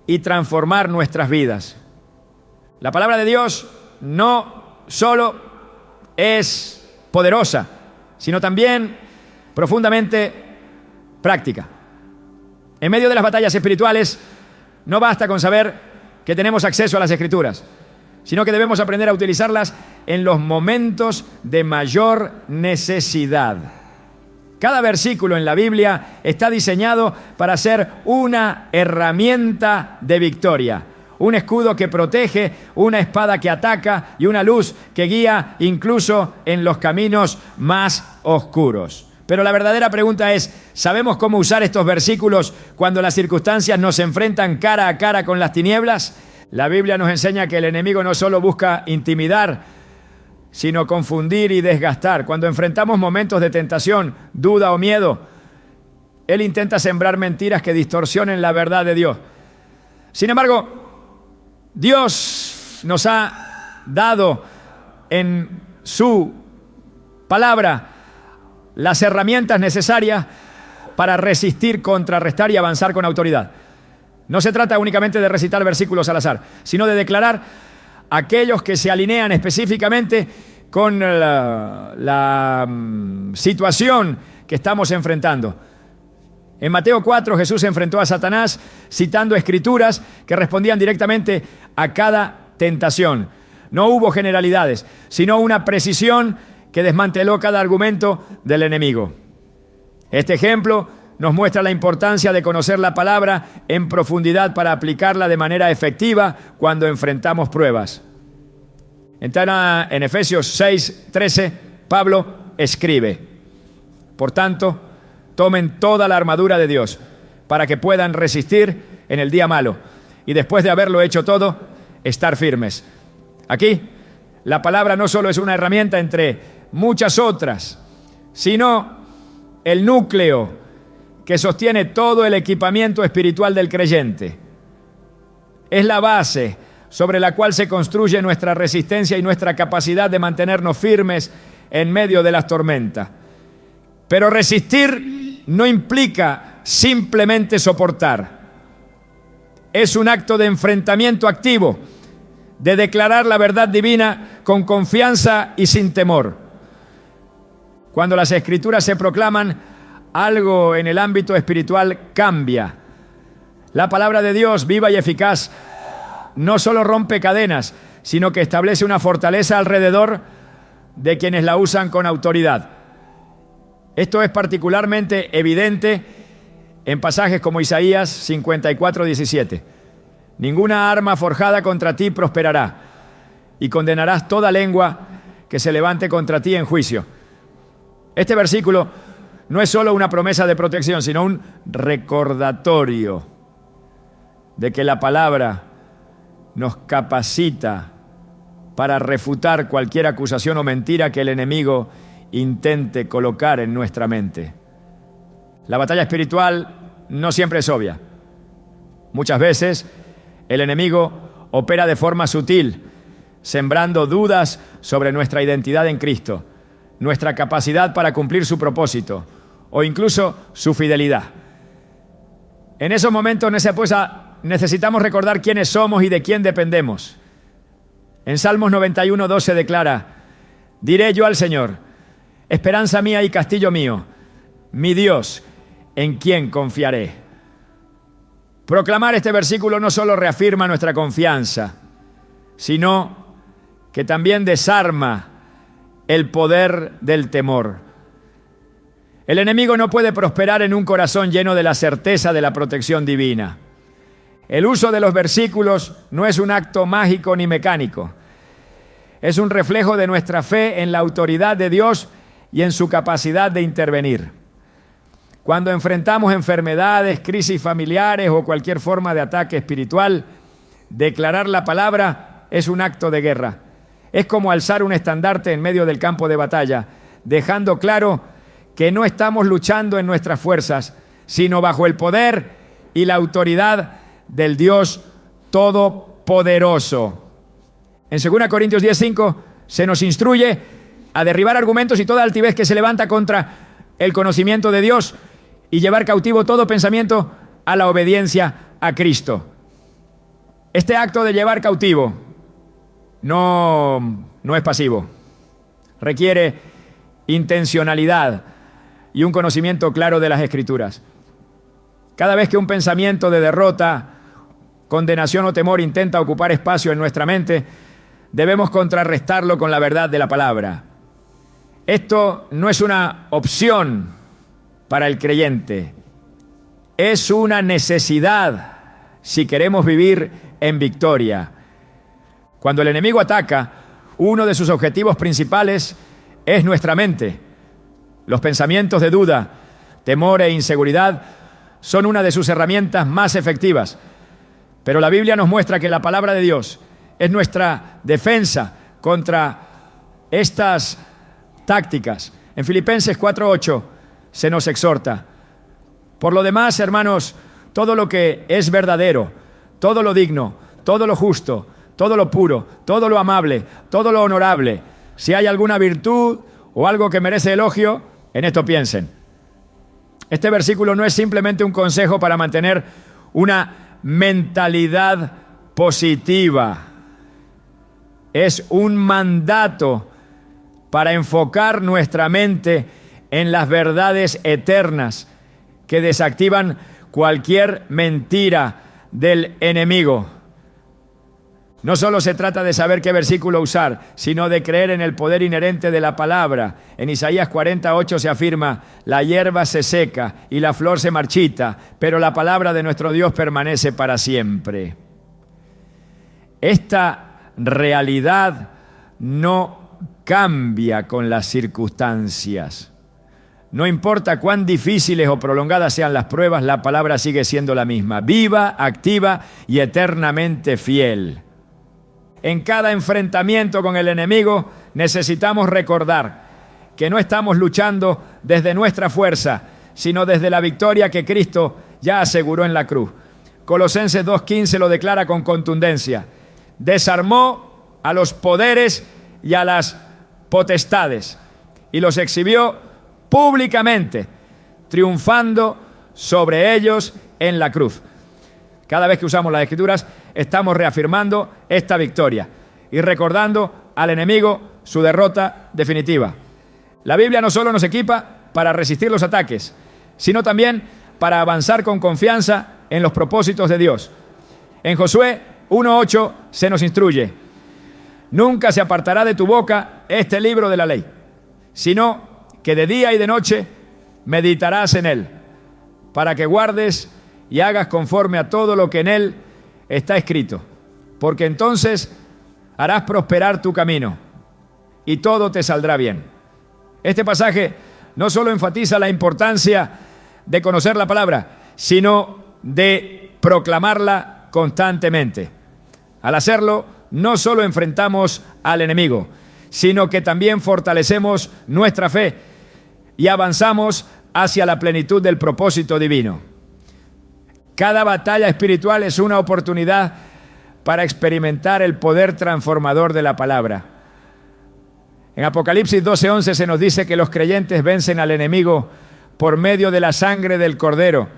Speaker 1: y transformar nuestras vidas. La palabra de Dios no solo es poderosa, sino también profundamente práctica. En medio de las batallas espirituales, no basta con saber que tenemos acceso a las Escrituras, sino que debemos aprender a utilizarlas en los momentos de mayor necesidad. Cada versículo en la Biblia está diseñado para ser una herramienta de victoria, un escudo que protege, una espada que ataca y una luz que guía incluso en los caminos más oscuros. Pero la verdadera pregunta es: ¿sabemos cómo usar estos versículos cuando las circunstancias nos enfrentan cara a cara con las tinieblas? La Biblia nos enseña que el enemigo no solo busca intimidar, sino confundir y desgastar. Cuando enfrentamos momentos de tentación, duda o miedo, él intenta sembrar mentiras que distorsionen la verdad de Dios. Sin embargo, Dios nos ha dado en su palabra las herramientas necesarias para resistir, contrarrestar y avanzar con autoridad. No se trata únicamente de recitar versículos al azar, sino de declarar aquellos que se alinean específicamente con la situación que estamos enfrentando. En Mateo 4, Jesús enfrentó a Satanás citando escrituras que respondían directamente a cada tentación. No hubo generalidades, sino una precisión que desmanteló cada argumento del enemigo. Este ejemplo nos muestra la importancia de conocer la palabra en profundidad para aplicarla de manera efectiva cuando enfrentamos pruebas. En Efesios 6:13, Pablo escribe: por tanto, tomen toda la armadura de Dios para que puedan resistir en el día malo y después de haberlo hecho todo, estar firmes. Aquí, la palabra no solo es una herramienta entre muchas otras, sino el núcleo que sostiene todo el equipamiento espiritual del creyente. Es la base sobre la cual se construye nuestra resistencia y nuestra capacidad de mantenernos firmes en medio de las tormentas. Pero resistir no implica simplemente soportar. Es un acto de enfrentamiento activo, de declarar la verdad divina con confianza y sin temor. Cuando las Escrituras se proclaman, algo en el ámbito espiritual cambia. La palabra de Dios, viva y eficaz, no solo rompe cadenas, sino que establece una fortaleza alrededor de quienes la usan con autoridad. Esto es particularmente evidente en pasajes como Isaías 54:17. Ninguna arma forjada contra ti prosperará, y condenarás toda lengua que se levante contra ti en juicio. Este versículo no es solo una promesa de protección, sino un recordatorio de que la palabra nos capacita para refutar cualquier acusación o mentira que el enemigo intente colocar en nuestra mente. La batalla espiritual no siempre es obvia. Muchas veces el enemigo opera de forma sutil, sembrando dudas sobre nuestra identidad en Cristo, nuestra capacidad para cumplir su propósito o incluso su fidelidad. En esos momentos necesitamos recordar quiénes somos y de quién dependemos. En Salmos 91:12 declara: diré yo al Señor, esperanza mía y castillo mío, mi Dios, en quien confiaré. Proclamar este versículo no solo reafirma nuestra confianza, sino que también desarma el poder del temor. El enemigo no puede prosperar en un corazón lleno de la certeza de la protección divina. El uso de los versículos no es un acto mágico ni mecánico. Es un reflejo de nuestra fe en la autoridad de Dios y en su capacidad de intervenir. Cuando enfrentamos enfermedades, crisis familiares o cualquier forma de ataque espiritual, declarar la palabra es un acto de guerra. Es como alzar un estandarte en medio del campo de batalla, dejando claro que no estamos luchando en nuestras fuerzas, sino bajo el poder y la autoridad del Dios Todopoderoso. En 2 Corintios 10:5 se nos instruye a derribar argumentos y toda altivez que se levanta contra el conocimiento de Dios y llevar cautivo todo pensamiento a la obediencia a Cristo. Este acto de llevar cautivo no es pasivo. Requiere intencionalidad y un conocimiento claro de las Escrituras. Cada vez que un pensamiento de derrota, condenación o temor intenta ocupar espacio en nuestra mente, debemos contrarrestarlo con la verdad de la palabra. Esto no es una opción para el creyente, es una necesidad si queremos vivir en victoria. Cuando el enemigo ataca, uno de sus objetivos principales es nuestra mente. Los pensamientos de duda, temor e inseguridad son una de sus herramientas más efectivas. Pero la Biblia nos muestra que la palabra de Dios es nuestra defensa contra estas tácticas. En Filipenses 4:8 se nos exhorta: por lo demás, hermanos, todo lo que es verdadero, todo lo digno, todo lo justo, todo lo puro, todo lo amable, todo lo honorable, si hay alguna virtud o algo que merece elogio, en esto piensen. Este versículo no es simplemente un consejo para mantener una mentalidad positiva. es un mandato para enfocar nuestra mente en las verdades eternas que desactivan cualquier mentira del enemigo. No solo se trata de saber qué versículo usar, sino de creer en el poder inherente de la palabra. En Isaías 48 se afirma: la hierba se seca y la flor se marchita, pero la palabra de nuestro Dios permanece para siempre. Esta realidad no cambia con las circunstancias. No importa cuán difíciles o prolongadas sean las pruebas, la palabra sigue siendo la misma, viva, activa y eternamente fiel. En cada enfrentamiento con el enemigo necesitamos recordar que no estamos luchando desde nuestra fuerza, sino desde la victoria que Cristo ya aseguró en la cruz. Colosenses 2:15 lo declara con contundencia: desarmó a los poderes y a las potestades y los exhibió públicamente, triunfando sobre ellos en la cruz. Cada vez que usamos las Escrituras, estamos reafirmando esta victoria y recordando al enemigo su derrota definitiva. La Biblia no solo nos equipa para resistir los ataques, sino también para avanzar con confianza en los propósitos de Dios. En Josué 1:8 se nos instruye: nunca se apartará de tu boca este libro de la ley, sino que de día y de noche meditarás en él, para que guardes y hagas conforme a todo lo que en él está escrito, porque entonces harás prosperar tu camino y todo te saldrá bien. Este pasaje no solo enfatiza la importancia de conocer la palabra, sino de proclamarla constantemente. Al hacerlo, no solo enfrentamos al enemigo, sino que también fortalecemos nuestra fe y avanzamos hacia la plenitud del propósito divino. Cada batalla espiritual es una oportunidad para experimentar el poder transformador de la palabra. En Apocalipsis 12:11 se nos dice que los creyentes vencen al enemigo por medio de la sangre del Cordero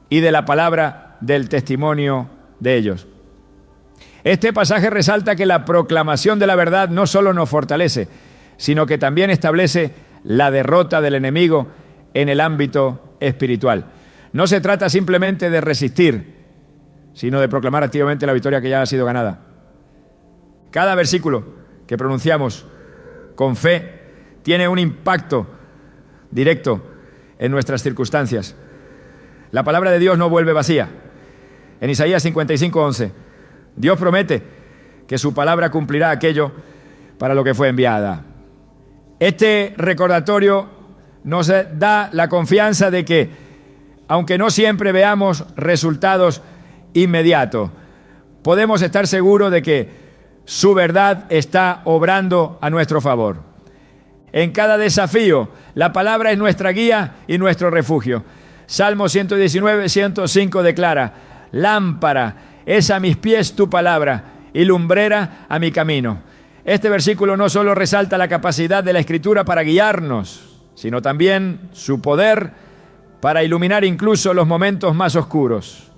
Speaker 1: y de la palabra del testimonio de ellos. Este pasaje resalta que la proclamación de la verdad no solo nos fortalece, sino que también establece la derrota del enemigo en el ámbito espiritual. No se trata simplemente de resistir, sino de proclamar activamente la victoria que ya ha sido ganada. Cada versículo que pronunciamos con fe tiene un impacto directo en nuestras circunstancias. La palabra de Dios no vuelve vacía. En Isaías 55:11, Dios promete que su palabra cumplirá aquello para lo que fue enviada. Este recordatorio nos da la confianza de que, aunque no siempre veamos resultados inmediatos, podemos estar seguros de que su verdad está obrando a nuestro favor. En cada desafío, la palabra es nuestra guía y nuestro refugio. Salmo 119:105 declara: lámpara es a mis pies tu palabra y lumbrera a mi camino. Este versículo no solo resalta la capacidad de la Escritura para guiarnos, sino también su poder para iluminar incluso los momentos más oscuros.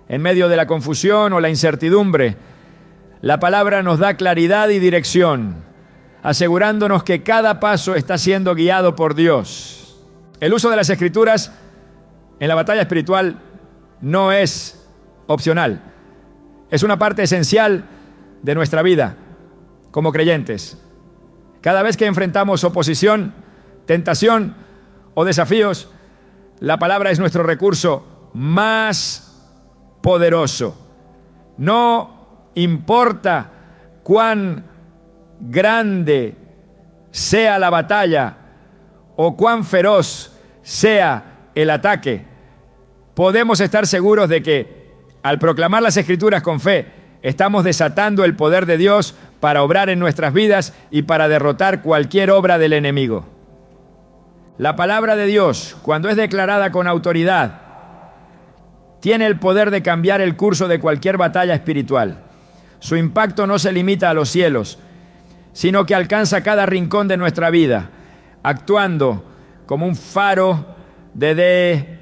Speaker 1: En medio de la confusión o la incertidumbre, la palabra nos da claridad y dirección, asegurándonos que cada paso está siendo guiado por Dios. El uso de las Escrituras en la batalla espiritual no es opcional. Es una parte esencial de nuestra vida como creyentes. Cada vez que enfrentamos oposición, tentación o desafíos, la palabra es nuestro recurso más poderoso. No importa cuán grande sea la batalla o cuán feroz sea el ataque, podemos estar seguros de que al proclamar las Escrituras con fe, estamos desatando el poder de Dios para obrar en nuestras vidas y para derrotar cualquier obra del enemigo. La palabra de Dios, cuando es declarada con autoridad, tiene el poder de cambiar el curso de cualquier batalla espiritual. Su impacto no se limita a los cielos, sino que alcanza cada rincón de nuestra vida, actuando como un faro de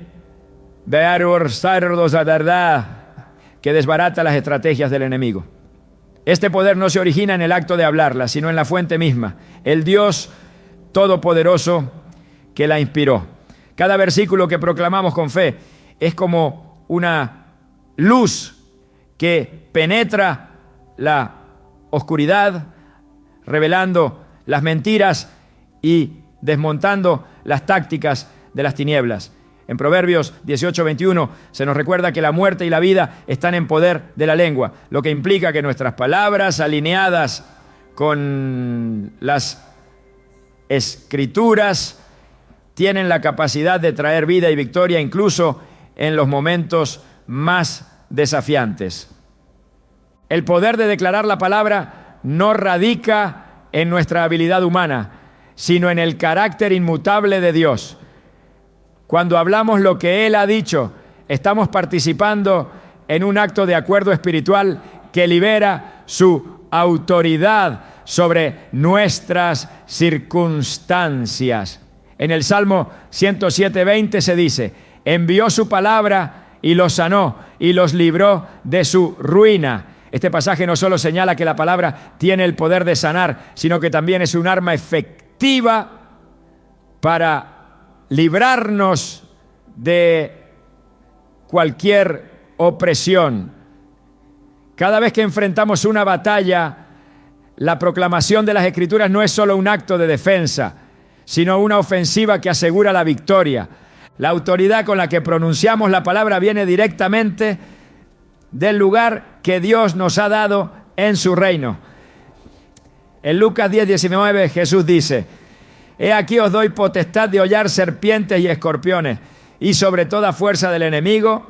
Speaker 1: que desbarata las estrategias del enemigo. Este poder no se origina en el acto de hablarla, sino en la fuente misma, el Dios Todopoderoso que la inspiró. Cada versículo que proclamamos con fe es como una luz que penetra la oscuridad, revelando las mentiras y desmontando las tácticas de las tinieblas. En Proverbios 18:21 se nos recuerda que la muerte y la vida están en poder de la lengua, lo que implica que nuestras palabras, alineadas con las Escrituras, tienen la capacidad de traer vida y victoria incluso en los momentos más desafiantes. El poder de declarar la palabra no radica en nuestra habilidad humana, sino en el carácter inmutable de Dios. Cuando hablamos lo que Él ha dicho, estamos participando en un acto de acuerdo espiritual que libera su autoridad sobre nuestras circunstancias. En el Salmo 107:20 se dice: envió su palabra y los sanó y los libró de su ruina. Este pasaje no solo señala que la palabra tiene el poder de sanar, sino que también es un arma efectiva para librarnos de cualquier opresión. Cada vez que enfrentamos una batalla, la proclamación de las Escrituras no es solo un acto de defensa, sino una ofensiva que asegura la victoria. La autoridad con la que pronunciamos la palabra viene directamente del lugar que Dios nos ha dado en su reino. En Lucas 10:19 Jesús dice: he aquí os doy potestad de hollar serpientes y escorpiones y sobre toda fuerza del enemigo,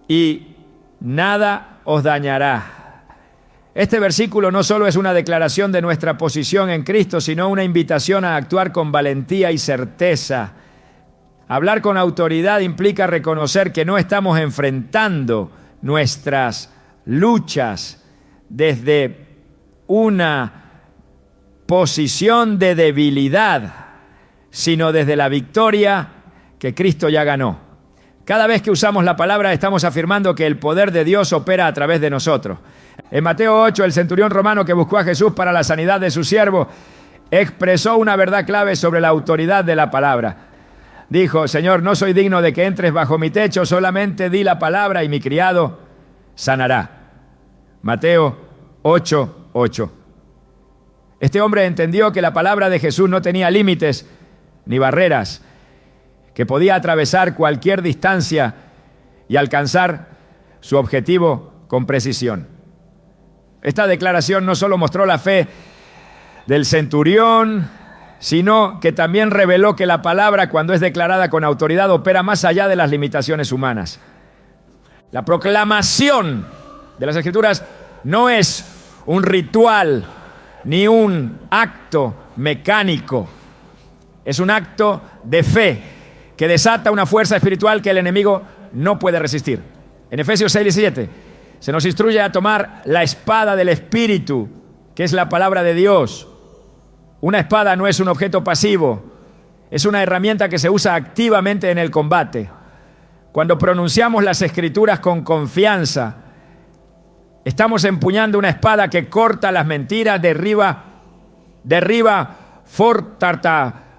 Speaker 1: y nada os dañará. Este versículo no solo es una declaración de nuestra posición en Cristo, sino una invitación a actuar con valentía y certeza. Hablar con autoridad implica reconocer que no estamos enfrentando nuestras luchas desde una posición de debilidad, sino desde la victoria que Cristo ya ganó. Cada vez que usamos la palabra estamos afirmando que el poder de Dios opera a través de nosotros. En Mateo 8, el centurión romano que buscó a Jesús para la sanidad de su siervo expresó una verdad clave sobre la autoridad de la palabra. Dijo: Señor, no soy digno de que entres bajo mi techo, solamente di la palabra y mi criado sanará. Mateo 8:8. Este hombre entendió que la palabra de Jesús no tenía límites ni barreras, que podía atravesar cualquier distancia y alcanzar su objetivo con precisión. Esta declaración no solo mostró la fe del centurión, sino que también reveló que la palabra, cuando es declarada con autoridad, opera más allá de las limitaciones humanas. La proclamación de las Escrituras no es un ritual ni un acto mecánico. Es un acto de fe que desata una fuerza espiritual que el enemigo no puede resistir. En Efesios 6:17 se nos instruye a tomar la espada del Espíritu, que es la palabra de Dios. Una espada no es un objeto pasivo, es una herramienta que se usa activamente en el combate. Cuando pronunciamos las Escrituras con confianza, estamos empuñando una espada que corta las mentiras, derriba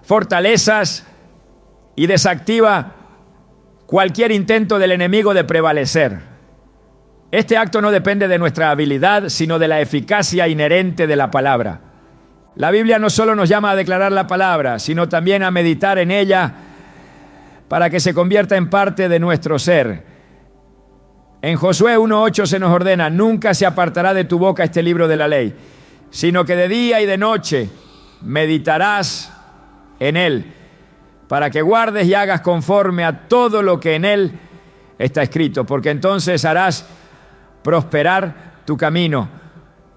Speaker 1: fortalezas y desactiva cualquier intento del enemigo de prevalecer. Este acto no depende de nuestra habilidad, sino de la eficacia inherente de la palabra. La Biblia no solo nos llama a declarar la palabra, sino también a meditar en ella para que se convierta en parte de nuestro ser. En Josué 1:8 se nos ordena: nunca se apartará de tu boca este libro de la ley, sino que de día y de noche meditarás en él, para que guardes y hagas conforme a todo lo que en él está escrito, porque entonces harás prosperar tu camino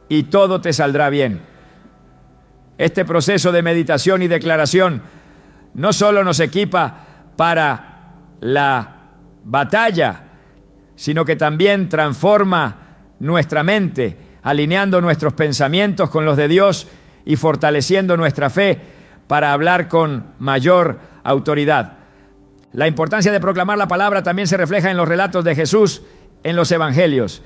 Speaker 1: y todo te saldrá bien. Este proceso de meditación y declaración no solo nos equipa para la batalla, sino que también transforma nuestra mente, alineando nuestros pensamientos con los de Dios y fortaleciendo nuestra fe para hablar con mayor autoridad. La importancia de proclamar la palabra también se refleja en los relatos de Jesús en los evangelios.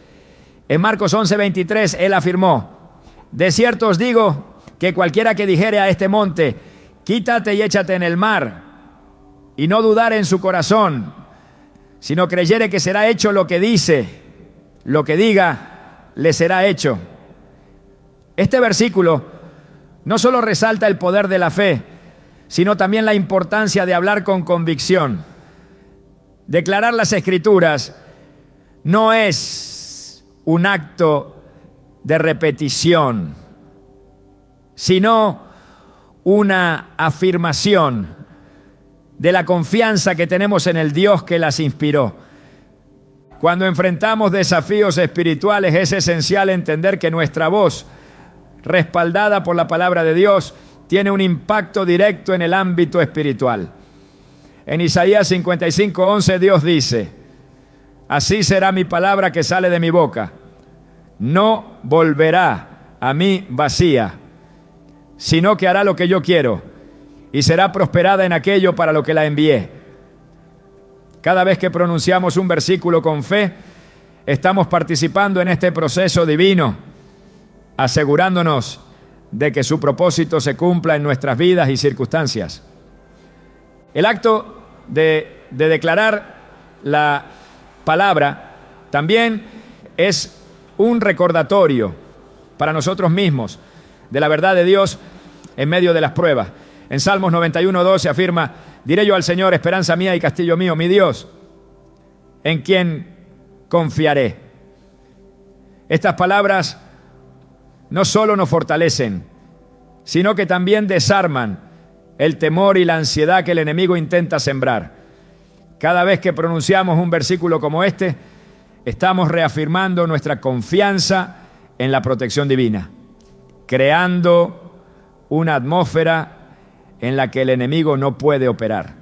Speaker 1: En Marcos 11:23 Él afirmó: de cierto os digo que cualquiera que dijere a este monte, quítate y échate en el mar, y no dudare en su corazón, sino creyere que será hecho lo que dice, lo que diga, le será hecho. Este versículo no solo resalta el poder de la fe, sino también la importancia de hablar con convicción. Declarar las Escrituras no es un acto de repetición, sino una afirmación de la confianza que tenemos en el Dios que las inspiró. Cuando enfrentamos desafíos espirituales es esencial entender que nuestra voz, respaldada por la palabra de Dios, tiene un impacto directo en el ámbito espiritual. En Isaías 55:11 Dios dice: así será mi palabra que sale de mi boca, no volverá a mí vacía, sino que hará lo que yo quiero y será prosperada en aquello para lo que la envié. Cada vez que pronunciamos un versículo con fe, estamos participando en este proceso divino, asegurándonos de que su propósito se cumpla en nuestras vidas y circunstancias. El acto de declarar la palabra también es un recordatorio para nosotros mismos de la verdad de Dios en medio de las pruebas. En Salmos 91:12 afirma: diré yo al Señor, esperanza mía y castillo mío, mi Dios, en quien confiaré. Estas palabras no solo nos fortalecen, sino que también desarman el temor y la ansiedad que el enemigo intenta sembrar. Cada vez que pronunciamos un versículo como este, estamos reafirmando nuestra confianza en la protección divina, creando una atmósfera en la que el enemigo no puede operar.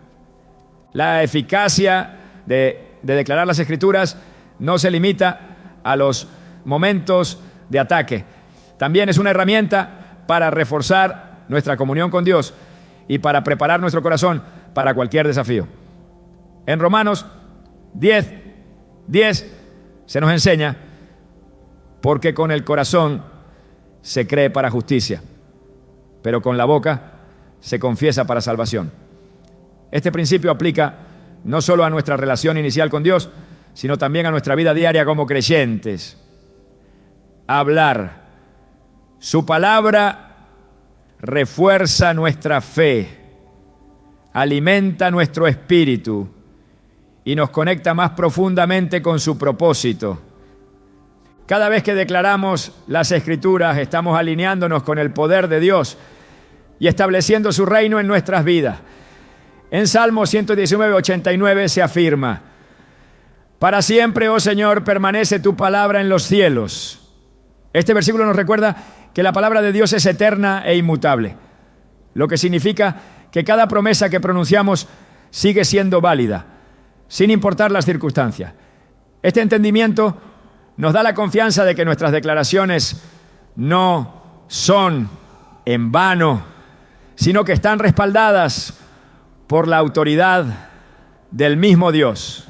Speaker 1: La eficacia de declarar las Escrituras no se limita a los momentos de ataque. También es una herramienta para reforzar nuestra comunión con Dios y para preparar nuestro corazón para cualquier desafío. En Romanos 10:10 se nos enseña: porque con el corazón se cree para justicia, pero con la boca se confiesa para salvación. Este principio aplica no solo a nuestra relación inicial con Dios, sino también a nuestra vida diaria como creyentes. Hablar su palabra refuerza nuestra fe, alimenta nuestro espíritu y nos conecta más profundamente con su propósito. Cada vez que declaramos las Escrituras, estamos alineándonos con el poder de Dios y estableciendo su reino en nuestras vidas. En Salmo 119:89 se afirma: para siempre, oh Señor, permanece tu palabra en los cielos. Este versículo nos recuerda que la palabra de Dios es eterna e inmutable, lo que significa que cada promesa que pronunciamos sigue siendo válida, sin importar las circunstancias. Este entendimiento nos da la confianza de que nuestras declaraciones no son en vano, sino que están respaldadas por la autoridad del mismo Dios.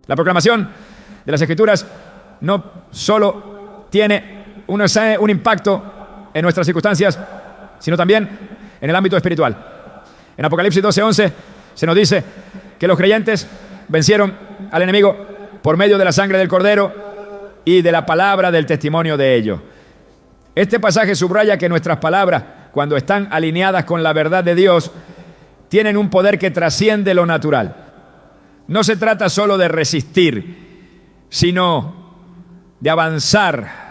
Speaker 1: La proclamación de las Escrituras no solo tiene un impacto en nuestras circunstancias, sino también en el ámbito espiritual. En Apocalipsis 12:11 se nos dice que los creyentes vencieron al enemigo por medio de la sangre del Cordero y de la palabra del testimonio de ellos. Este pasaje subraya que nuestras palabras, cuando están alineadas con la verdad de Dios, tienen un poder que trasciende lo natural. No se trata solo de resistir, sino de avanzar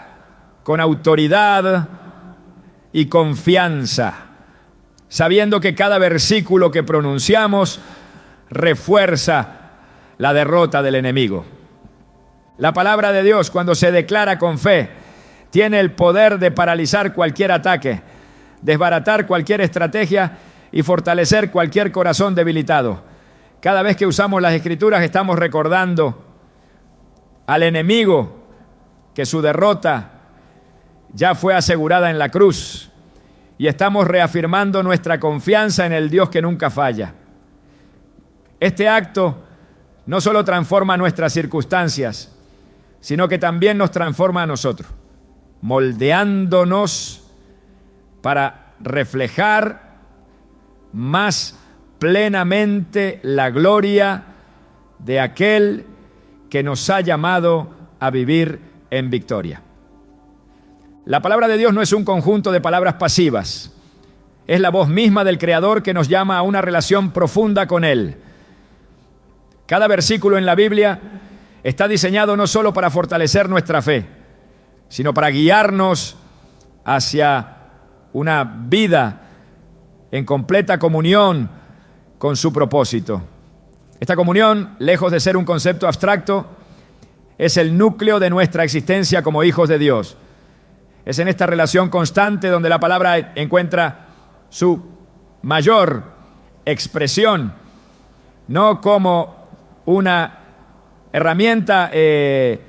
Speaker 1: con autoridad y confianza, sabiendo que cada versículo que pronunciamos refuerza la derrota del enemigo. La palabra de Dios, cuando se declara con fe, tiene el poder de paralizar cualquier ataque, desbaratar cualquier estrategia y fortalecer cualquier corazón debilitado. Cada vez que usamos las Escrituras estamos recordando al enemigo que su derrota ya fue asegurada en la cruz y estamos reafirmando nuestra confianza en el Dios que nunca falla. Este acto no solo transforma nuestras circunstancias, sino que también nos transforma a nosotros, moldeándonos para reflejar más plenamente la gloria de aquel que nos ha llamado a vivir en victoria. La palabra de Dios no es un conjunto de palabras pasivas, es la voz misma del Creador que nos llama a una relación profunda con Él. Cada versículo en la Biblia está diseñado no solo para fortalecer nuestra fe, sino para guiarnos hacia una vida en completa comunión con su propósito. Esta comunión, lejos de ser un concepto abstracto, es el núcleo de nuestra existencia como hijos de Dios. Es en esta relación constante donde la palabra encuentra su mayor expresión, no como una herramienta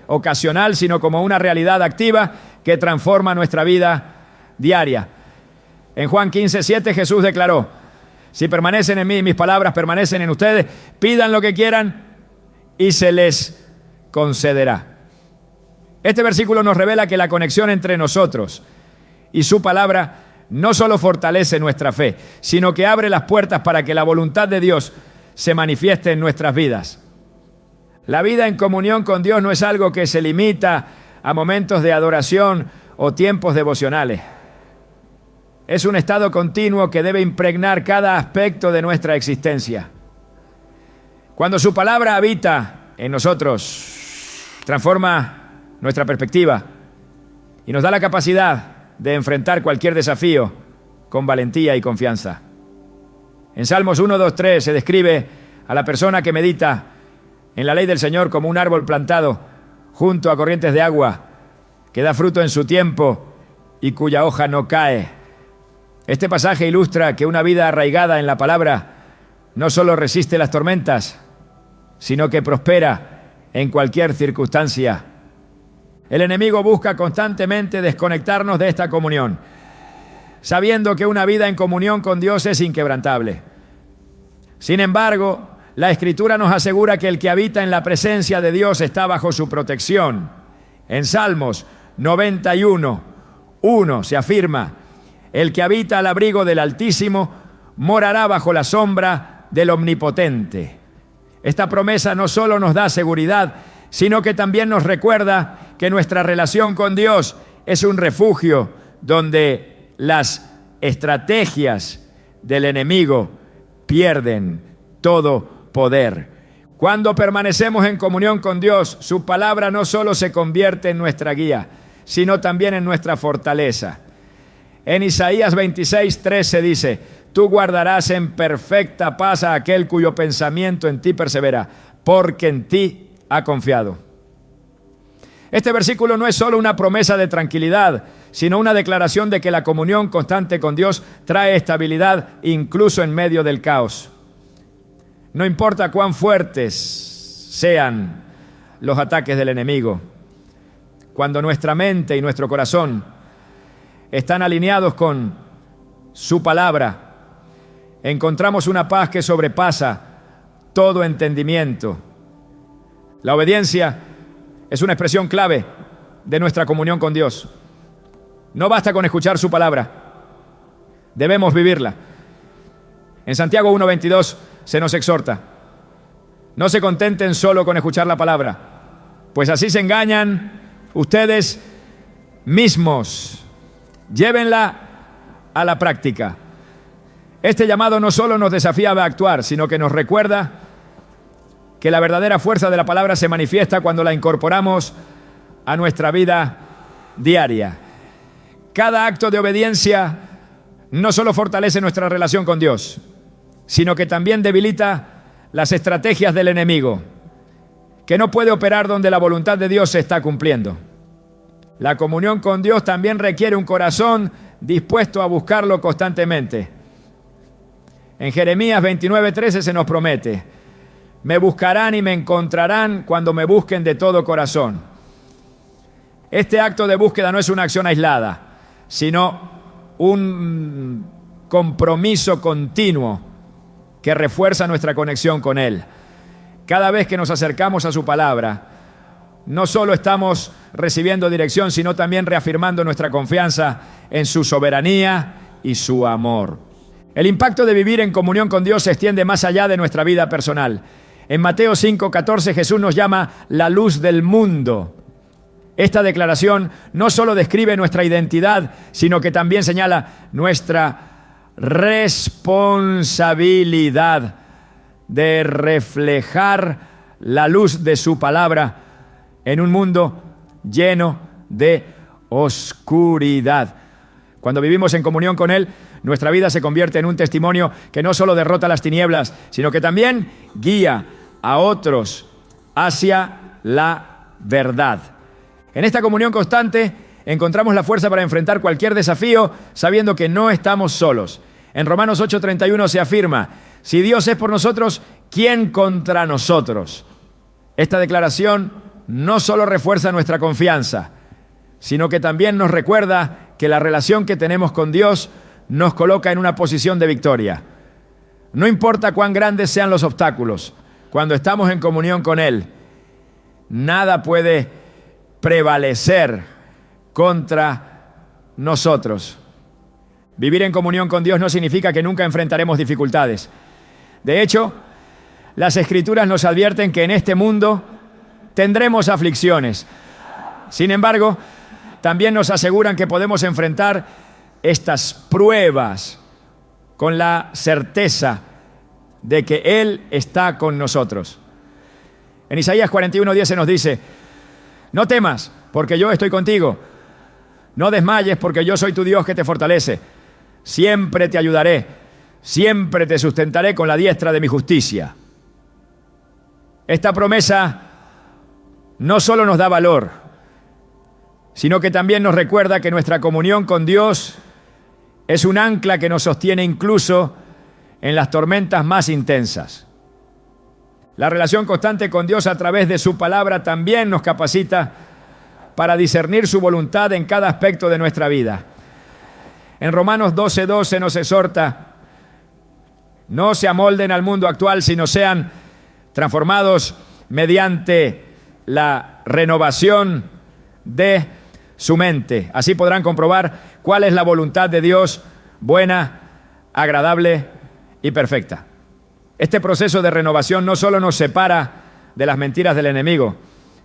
Speaker 1: ocasional, sino como una realidad activa que transforma nuestra vida diaria. En Juan 15:7 Jesús declaró: si permanecen en mí y mis palabras permanecen en ustedes, pidan lo que quieran y se les concederá. Este versículo nos revela que la conexión entre nosotros y su palabra no solo fortalece nuestra fe, sino que abre las puertas para que la voluntad de Dios se manifieste en nuestras vidas. La vida en comunión con Dios no es algo que se limita a momentos de adoración o tiempos devocionales. Es un estado continuo que debe impregnar cada aspecto de nuestra existencia. Cuando su palabra habita en nosotros, transforma nuestra perspectiva y nos da la capacidad de enfrentar cualquier desafío con valentía y confianza. En Salmos 1, 2, 3 se describe a la persona que medita en la ley del Señor como un árbol plantado junto a corrientes de agua, que da fruto en su tiempo y cuya hoja no cae. Este pasaje ilustra que una vida arraigada en la palabra no solo resiste las tormentas, sino que prospera en cualquier circunstancia. El enemigo busca constantemente desconectarnos de esta comunión, sabiendo que una vida en comunión con Dios es inquebrantable. Sin embargo, la Escritura nos asegura que el que habita en la presencia de Dios está bajo su protección. En Salmos 91:1 se afirma: el que habita al abrigo del Altísimo morará bajo la sombra del Omnipotente. Esta promesa no solo nos da seguridad, sino que también nos recuerda que nuestra relación con Dios es un refugio donde las estrategias del enemigo pierden todo poder. Cuando permanecemos en comunión con Dios, su palabra no solo se convierte en nuestra guía, sino también en nuestra fortaleza. En Isaías 26:13 dice: tú guardarás en perfecta paz a aquel cuyo pensamiento en ti persevera, porque en ti ha confiado. Este versículo no es solo una promesa de tranquilidad, sino una declaración de que la comunión constante con Dios trae estabilidad incluso en medio del caos. No importa cuán fuertes sean los ataques del enemigo, cuando nuestra mente y nuestro corazón están alineados con su palabra, encontramos una paz que sobrepasa todo entendimiento. La obediencia es una expresión clave de nuestra comunión con Dios. No basta con escuchar su palabra, debemos vivirla. En Santiago 1:22 se nos exhorta: no se contenten solo con escuchar la palabra, pues así se engañan ustedes mismos. Llévenla a la práctica. Este llamado no solo nos desafía a actuar, sino que nos recuerda que la verdadera fuerza de la palabra se manifiesta cuando la incorporamos a nuestra vida diaria. Cada acto de obediencia no solo fortalece nuestra relación con Dios, sino que también debilita las estrategias del enemigo, que no puede operar donde la voluntad de Dios se está cumpliendo. La comunión con Dios también requiere un corazón dispuesto a buscarlo constantemente. En Jeremías 29:13 se nos promete: me buscarán y me encontrarán cuando me busquen de todo corazón. Este acto de búsqueda no es una acción aislada, sino un compromiso continuo que refuerza nuestra conexión con Él. Cada vez que nos acercamos a su palabra, no solo estamos recibiendo dirección, sino también reafirmando nuestra confianza en su soberanía y su amor. El impacto de vivir en comunión con Dios se extiende más allá de nuestra vida personal. En Mateo 5:14 Jesús nos llama la luz del mundo. Esta declaración no solo describe nuestra identidad, sino que también señala nuestra responsabilidad de reflejar la luz de su palabra en un mundo lleno de oscuridad. Cuando vivimos en comunión con Él, nuestra vida se convierte en un testimonio que no solo derrota las tinieblas, sino que también guía a otros hacia la verdad. En esta comunión constante encontramos la fuerza para enfrentar cualquier desafío, sabiendo que no estamos solos. En Romanos 8:31 se afirma: si Dios es por nosotros, ¿quién contra nosotros? Esta declaración no solo refuerza nuestra confianza, sino que también nos recuerda que la relación que tenemos con Dios nos coloca en una posición de victoria. No importa cuán grandes sean los obstáculos, cuando estamos en comunión con Él, nada puede prevalecer contra nosotros. Vivir en comunión con Dios no significa que nunca enfrentaremos dificultades. De hecho, las Escrituras nos advierten que en este mundo tendremos aflicciones. Sin embargo, también nos aseguran que podemos enfrentar estas pruebas con la certeza de que Él está con nosotros. En Isaías 41:10 se nos dice: no temas, porque yo estoy contigo. No desmayes, porque yo soy tu Dios que te fortalece. Siempre te ayudaré, siempre te sustentaré con la diestra de mi justicia. Esta promesa no solo nos da valor, sino que también nos recuerda que nuestra comunión con Dios es un ancla que nos sostiene incluso en las tormentas más intensas. La relación constante con Dios a través de su palabra también nos capacita para discernir su voluntad en cada aspecto de nuestra vida. En Romanos 12:12 nos exhorta: no se amolden al mundo actual, sino sean transformados mediante la renovación de su mente. Así podrán comprobar cuál es la voluntad de Dios, buena, agradable y perfecta. Este proceso de renovación no solo nos separa de las mentiras del enemigo,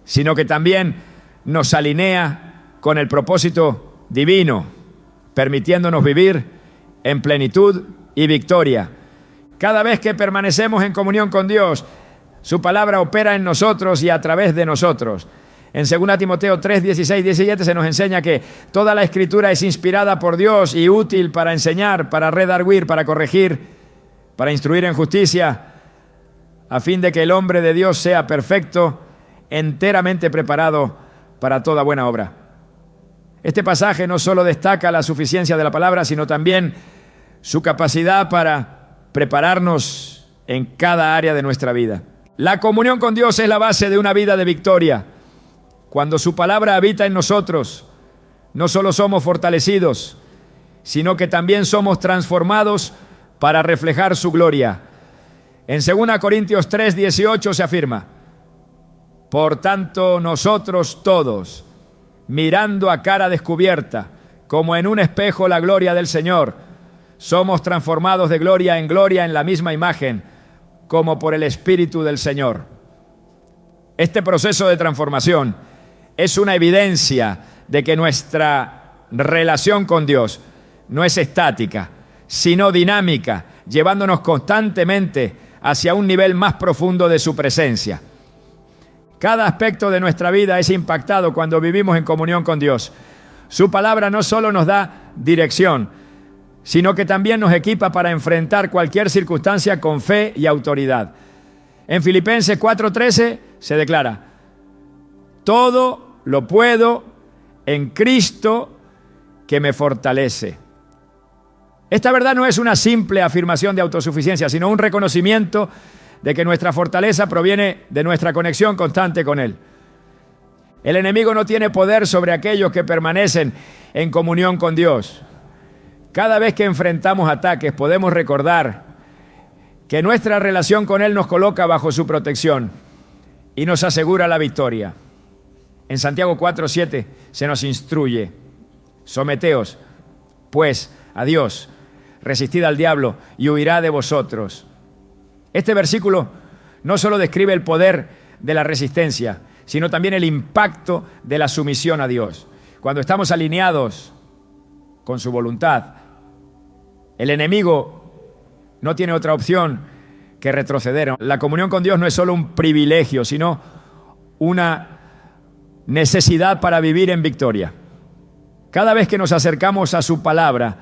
Speaker 1: sino que también nos alinea con el propósito divino, permitiéndonos vivir en plenitud y victoria. Cada vez que permanecemos en comunión con Dios, su palabra opera en nosotros y a través de nosotros. En 2 Timoteo 3:16-17 se nos enseña que toda la Escritura es inspirada por Dios y útil para enseñar, para redarguir, para corregir, para instruir en justicia, a fin de que el hombre de Dios sea perfecto, enteramente preparado para toda buena obra. Este pasaje no solo destaca la suficiencia de la palabra, sino también su capacidad para prepararnos en cada área de nuestra vida. La comunión con Dios es la base de una vida de victoria. Cuando su palabra habita en nosotros, no solo somos fortalecidos, sino que también somos transformados para reflejar su gloria. En 2 Corintios 3:18 se afirma: por tanto, nosotros todos, mirando a cara descubierta, como en un espejo la gloria del Señor, somos transformados de gloria en la misma imagen, como por el Espíritu del Señor. Este proceso de transformación es una evidencia de que nuestra relación con Dios no es estática, sino dinámica, llevándonos constantemente hacia un nivel más profundo de su presencia. Cada aspecto de nuestra vida es impactado cuando vivimos en comunión con Dios. Su palabra no solo nos da dirección, sino que también nos equipa para enfrentar cualquier circunstancia con fe y autoridad. En Filipenses 4:13 se declara: todo lo puedo en Cristo que me fortalece. Esta verdad no es una simple afirmación de autosuficiencia, sino un reconocimiento de que nuestra fortaleza proviene de nuestra conexión constante con Él. El enemigo no tiene poder sobre aquellos que permanecen en comunión con Dios. Cada vez que enfrentamos ataques, podemos recordar que nuestra relación con Él nos coloca bajo su protección y nos asegura la victoria. En Santiago 4:7 se nos instruye: someteos, pues, a Dios, resistid al diablo y huirá de vosotros. Este versículo no solo describe el poder de la resistencia, sino también el impacto de la sumisión a Dios. Cuando estamos alineados con su voluntad, el enemigo no tiene otra opción que retroceder. La comunión con Dios no es solo un privilegio, sino una necesidad para vivir en victoria. Cada vez que nos acercamos a su palabra,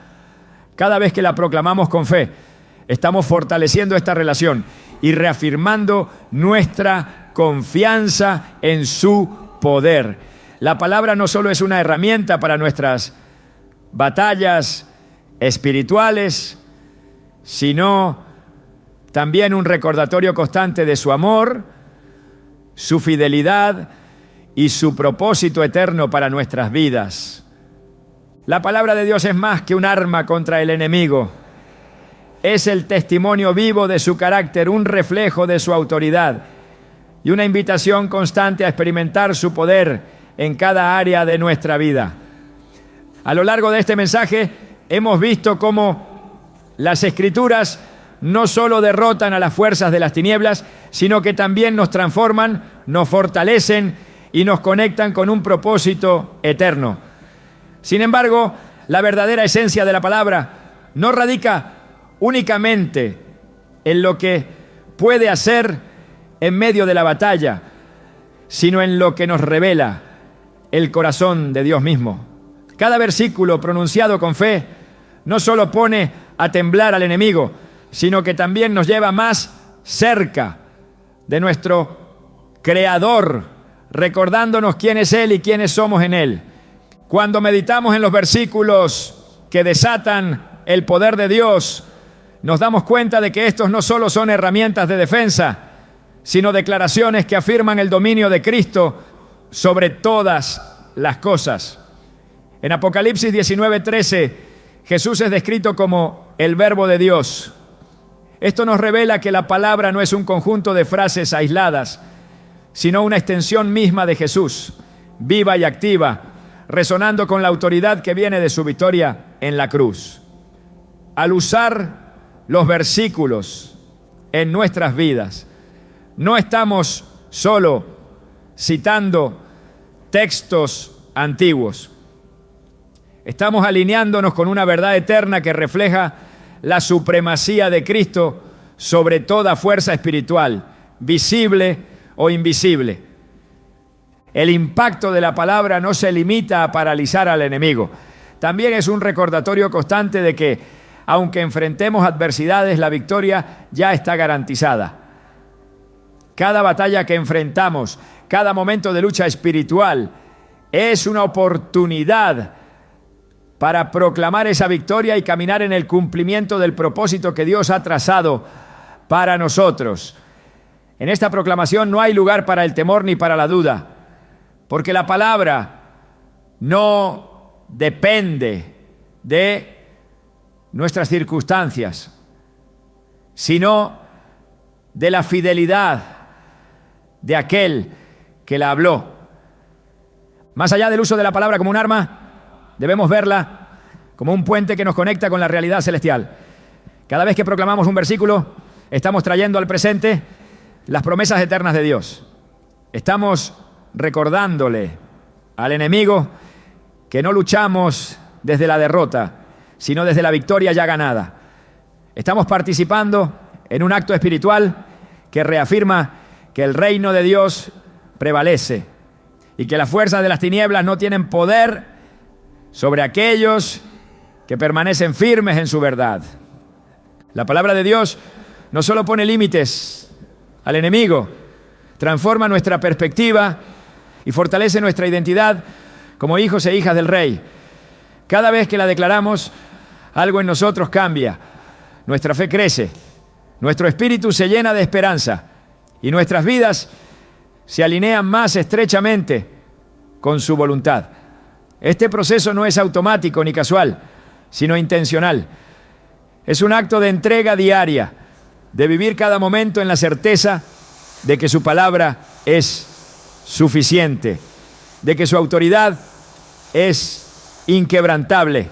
Speaker 1: cada vez que la proclamamos con fe, estamos fortaleciendo esta relación y reafirmando nuestra confianza en su poder. La palabra no solo es una herramienta para nuestras batallas espirituales, sino también un recordatorio constante de su amor, su fidelidad y su propósito eterno para nuestras vidas. La palabra de Dios es más que un arma contra el enemigo. Es el testimonio vivo de su carácter, un reflejo de su autoridad y una invitación constante a experimentar su poder en cada área de nuestra vida. A lo largo de este mensaje hemos visto cómo las Escrituras no solo derrotan a las fuerzas de las tinieblas, sino que también nos transforman, nos fortalecen y nos conectan con un propósito eterno. Sin embargo, la verdadera esencia de la palabra no radica únicamente en lo que puede hacer en medio de la batalla, sino en lo que nos revela el corazón de Dios mismo. Cada versículo pronunciado con fe no solo pone a temblar al enemigo, sino que también nos lleva más cerca de nuestro Creador, recordándonos quién es Él y quiénes somos en Él. Cuando meditamos en los versículos que desatan el poder de Dios, nos damos cuenta de que estos no solo son herramientas de defensa, sino declaraciones que afirman el dominio de Cristo sobre todas las cosas. En Apocalipsis 19:13, Jesús es descrito como el Verbo de Dios. Esto nos revela que la palabra no es un conjunto de frases aisladas, sino una extensión misma de Jesús, viva y activa, resonando con la autoridad que viene de su victoria en la cruz. Al usar los versículos en nuestras vidas, no estamos solo citando textos antiguos. Estamos alineándonos con una verdad eterna que refleja la supremacía de Cristo sobre toda fuerza espiritual, visible o invisible. El impacto de la palabra no se limita a paralizar al enemigo. También es un recordatorio constante de que, aunque enfrentemos adversidades, la victoria ya está garantizada. Cada batalla que enfrentamos, cada momento de lucha espiritual, es una oportunidad para proclamar esa victoria y caminar en el cumplimiento del propósito que Dios ha trazado para nosotros. En esta proclamación no hay lugar para el temor ni para la duda, porque la palabra no depende de nuestras circunstancias, sino de la fidelidad de aquel que la habló. Más allá del uso de la palabra como un arma, debemos verla como un puente que nos conecta con la realidad celestial. Cada vez que proclamamos un versículo, estamos trayendo al presente las promesas eternas de Dios. Estamos recordándole al enemigo que no luchamos desde la derrota, sino desde la victoria ya ganada. Estamos participando en un acto espiritual que reafirma que el reino de Dios prevalece y que las fuerzas de las tinieblas no tienen poder sobre aquellos que permanecen firmes en su verdad. La palabra de Dios no solo pone límites al enemigo, transforma nuestra perspectiva y fortalece nuestra identidad como hijos e hijas del Rey. Cada vez que la declaramos, algo en nosotros cambia, nuestra fe crece, nuestro espíritu se llena de esperanza y nuestras vidas se alinean más estrechamente con su voluntad. Este proceso no es automático ni casual, sino intencional. Es un acto de entrega diaria, de vivir cada momento en la certeza de que su palabra es suficiente. de que su autoridad es inquebrantable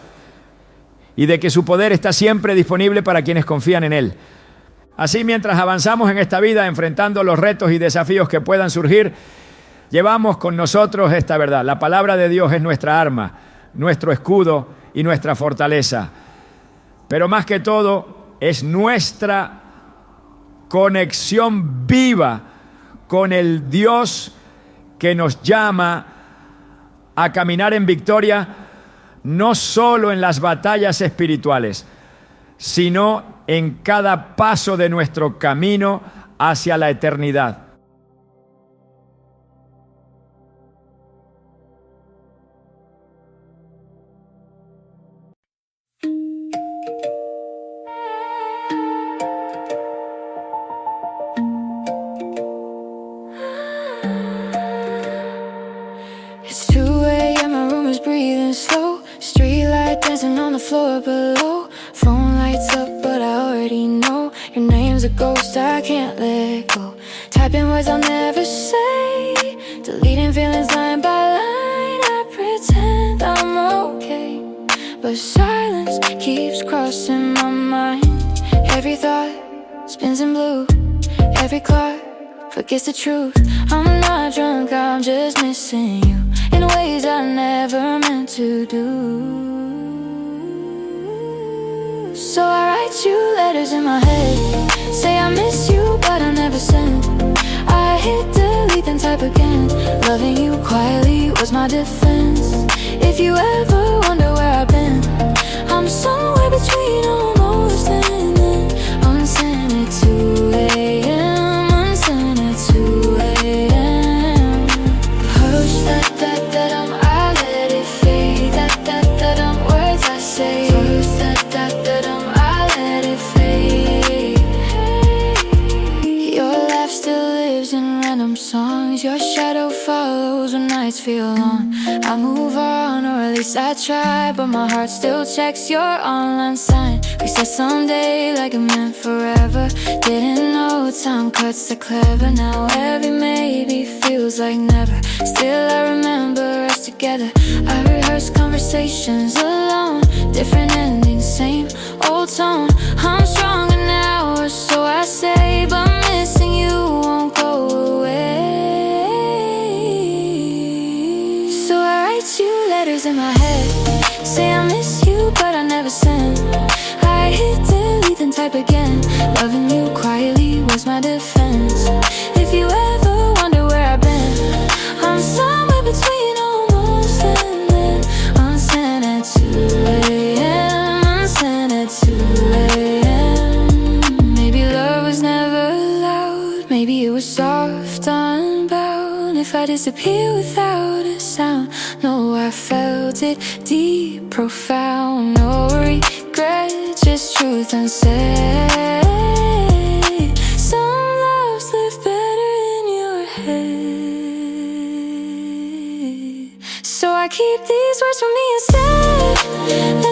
Speaker 1: y de que su poder está siempre disponible para quienes confían en Él. Así, mientras avanzamos en esta vida enfrentando los retos y desafíos que puedan surgir, llevamos con nosotros esta verdad. La palabra de Dios es nuestra arma, nuestro escudo y nuestra fortaleza. Pero más que todo, es nuestra conexión viva con el Dios que nos llama a caminar en victoria, no solo en las batallas espirituales, sino en cada paso de nuestro camino hacia la eternidad.
Speaker 2: It's 2 a.m. my room is breathing slow. Street light dancing on the floor below. Phone lights up, but I already know your name's a ghost I can't let go. Typing words I'll never say, deleting feelings line by line. I pretend I'm okay, but silence keeps crossing my mind. Every thought spins in blue, every clock forgets the truth. I'm not drunk, I'm just missing you in ways I never meant to do. So I write you letters in my head, say I miss you but I never send. I hit delete then type again. Loving you quietly was my defense. If you ever wonder where I've been, I'm somewhere between almost and then. Unsent at 2 a.m. Unsent at 2 a.m. Hush that I let it fade. That words I say. Hush that I let it fade. Your laugh still lives in random songs. Your shadow follows when nights feel long. I move on, or at least I try, but my heart still checks your online sign. We said someday like it meant forever. Didn't know time cuts so clever. Now every maybe feels like never. Still I remember us together. I rehearse conversations alone. Different endings, same old tone. I'm stronger now, or so I say, but missing you won't go away. So I write you letters in my head, say I miss you but I never send. I hit delete then type again. Loving you quietly was my defense. If you ever wonder where I've been, I'm somewhere between almost and then. Unsent at 2 a.m. Unsent at 2 a.m. Maybe love was never loud, maybe it was soft, unbound. If I disappear without a sound, no, I felt it deep, profound. No regret, just truth unsaid. Some loves live better in your head. So I keep these words for me instead.